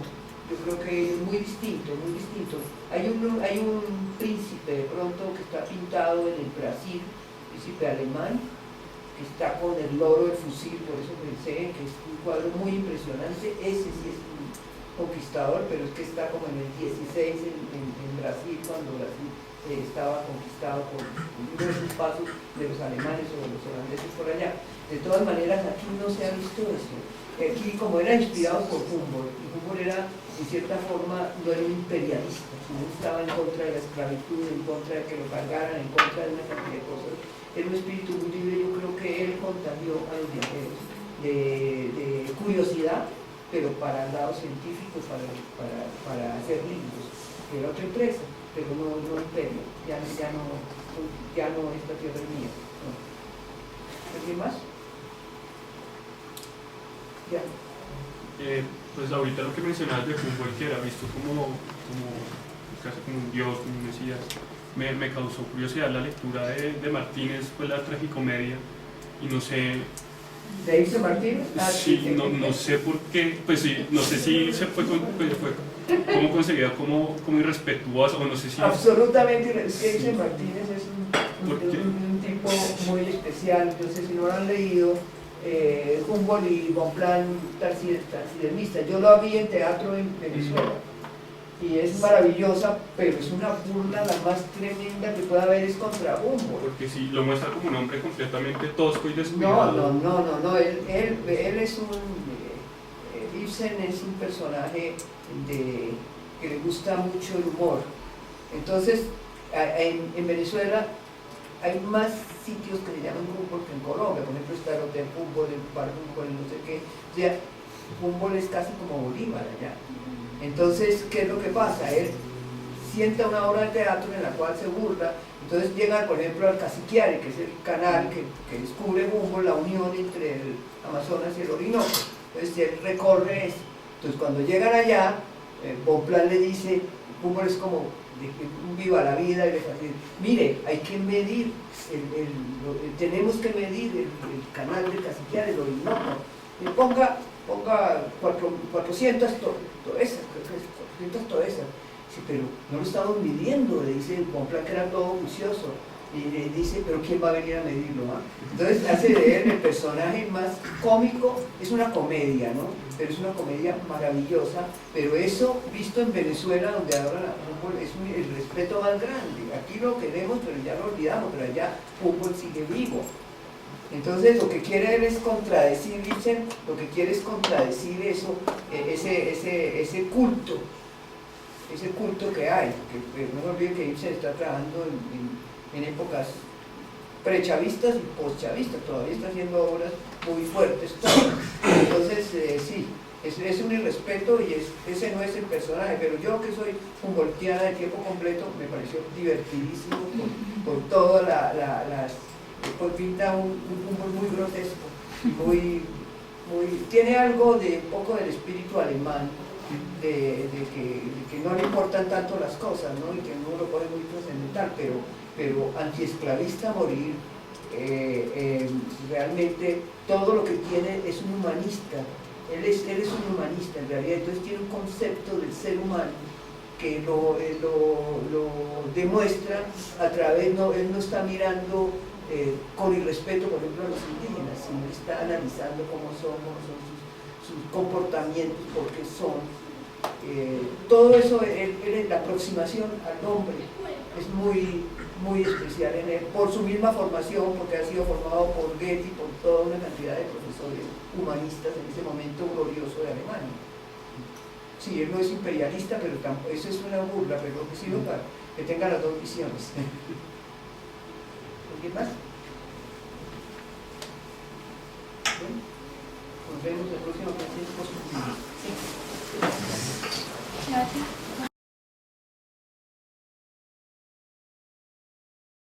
yo creo que es muy distinto, muy distinto. Hay un príncipe de pronto que está pintado en el Brasil, príncipe alemán, que está con el loro del fusil, por eso pensé que es un cuadro muy impresionante. Ese sí es un conquistador, pero es que está como en el 16 en Brasil, cuando Brasil estaba conquistado por uno de sus pasos de los alemanes o de los holandeses por allá. De todas maneras, aquí no se ha visto eso. Aquí, como era inspirado por Humboldt, y Humboldt era, en cierta forma, no era un imperialista, sino estaba en contra de la esclavitud, en contra de que lo cargaran, en contra de una cantidad de cosas. Era un espíritu muy libre. Yo creo que él contagió a los viajeros de curiosidad, pero para el lado científico, para hacer libros. Era otra empresa, pero no imperio, ya no esta tierra es mía. No. ¿Alguien más? Ya. Pues ahorita lo que mencionabas de Humboldt, que era visto como casi como un dios, como un mesías, me causó curiosidad la lectura de Martínez, pues la tragicomedia, y no sé... ¿De Ibsen Martínez? Sí, no sé por qué, pues sí, no sé si se fue como concebida como irrespetuosa, o no sé si... Absolutamente, Ibsen Martínez es un tipo muy especial. Entonces, si no lo han leído, Humboldt y Bonpland, taxidermista, yo lo vi en teatro en Venezuela, y es maravillosa, pero es una burla la más tremenda que pueda haber, es contra Humboldt. Porque si lo muestra como un hombre completamente tosco y descuidado. No, él es un... Ibsen es un personaje que le gusta mucho el humor. Entonces, en Venezuela hay más sitios que se llaman Humboldt que en Colombia. Por ejemplo, está el Hotel Humboldt, el Bar Humboldt, no sé qué. O sea, Humboldt es casi como Bolívar allá. Entonces, ¿qué es lo que pasa? Él sienta una obra de teatro en la cual se burla. Entonces llegan, por ejemplo, al Caciquiare, que es el canal que descubre Humboldt, la unión entre el Amazonas y el Orinoco. Entonces él recorre eso. Entonces cuando llegan allá, Bonpland le dice, Humboldt es como un viva la vida, y le dice, mire, hay que medir, tenemos que medir el canal del Caciquiare, el Orinoco. Y ponga 400 toesas, sí, pero no lo estamos midiendo, le dice Bonpland, que era todo juicioso, y le dice, pero ¿quién va a venir a medirlo? Entonces hace de él el personaje más cómico. Es una comedia, ¿no? Pero es una comedia maravillosa, pero eso, visto en Venezuela, donde ahora Humboldt es el respeto más grande. Aquí lo queremos, pero ya lo olvidamos, pero allá Humboldt sigue vivo. Entonces lo que quiere él es contradecir, Ibsen, lo que quiere es contradecir eso, ese culto que hay, que no se olviden que Ibsen está trabajando en épocas prechavistas y postchavistas, todavía está haciendo obras muy fuertes. Entonces, sí, es un irrespeto, y ese no es el personaje, pero yo, que soy humboldtiana de tiempo completo, me pareció divertidísimo por toda pues pinta un Humboldt muy grotesco, tiene algo de un poco del espíritu alemán, de que no le importan tanto las cosas, ¿no? Y que no lo pone muy trascendental, pero antiesclavista a morir. Realmente todo lo que tiene es un humanista. Él es un humanista en realidad. Entonces tiene un concepto del ser humano que lo demuestra a través, él no está mirando con irrespeto, por ejemplo, a los indígenas, sino está analizando cómo son sus comportamientos, por qué son. Todo eso, la aproximación al hombre es muy especial en él, por su misma formación, porque ha sido formado por Goethe y por toda una cantidad de profesores humanistas en ese momento glorioso de Alemania. Sí, él no es imperialista, pero tampoco, eso es una burla, pero que sirve para que tenga las dos visiones. ¿Alguien más? Bueno, nos vemos el próximo Francisco.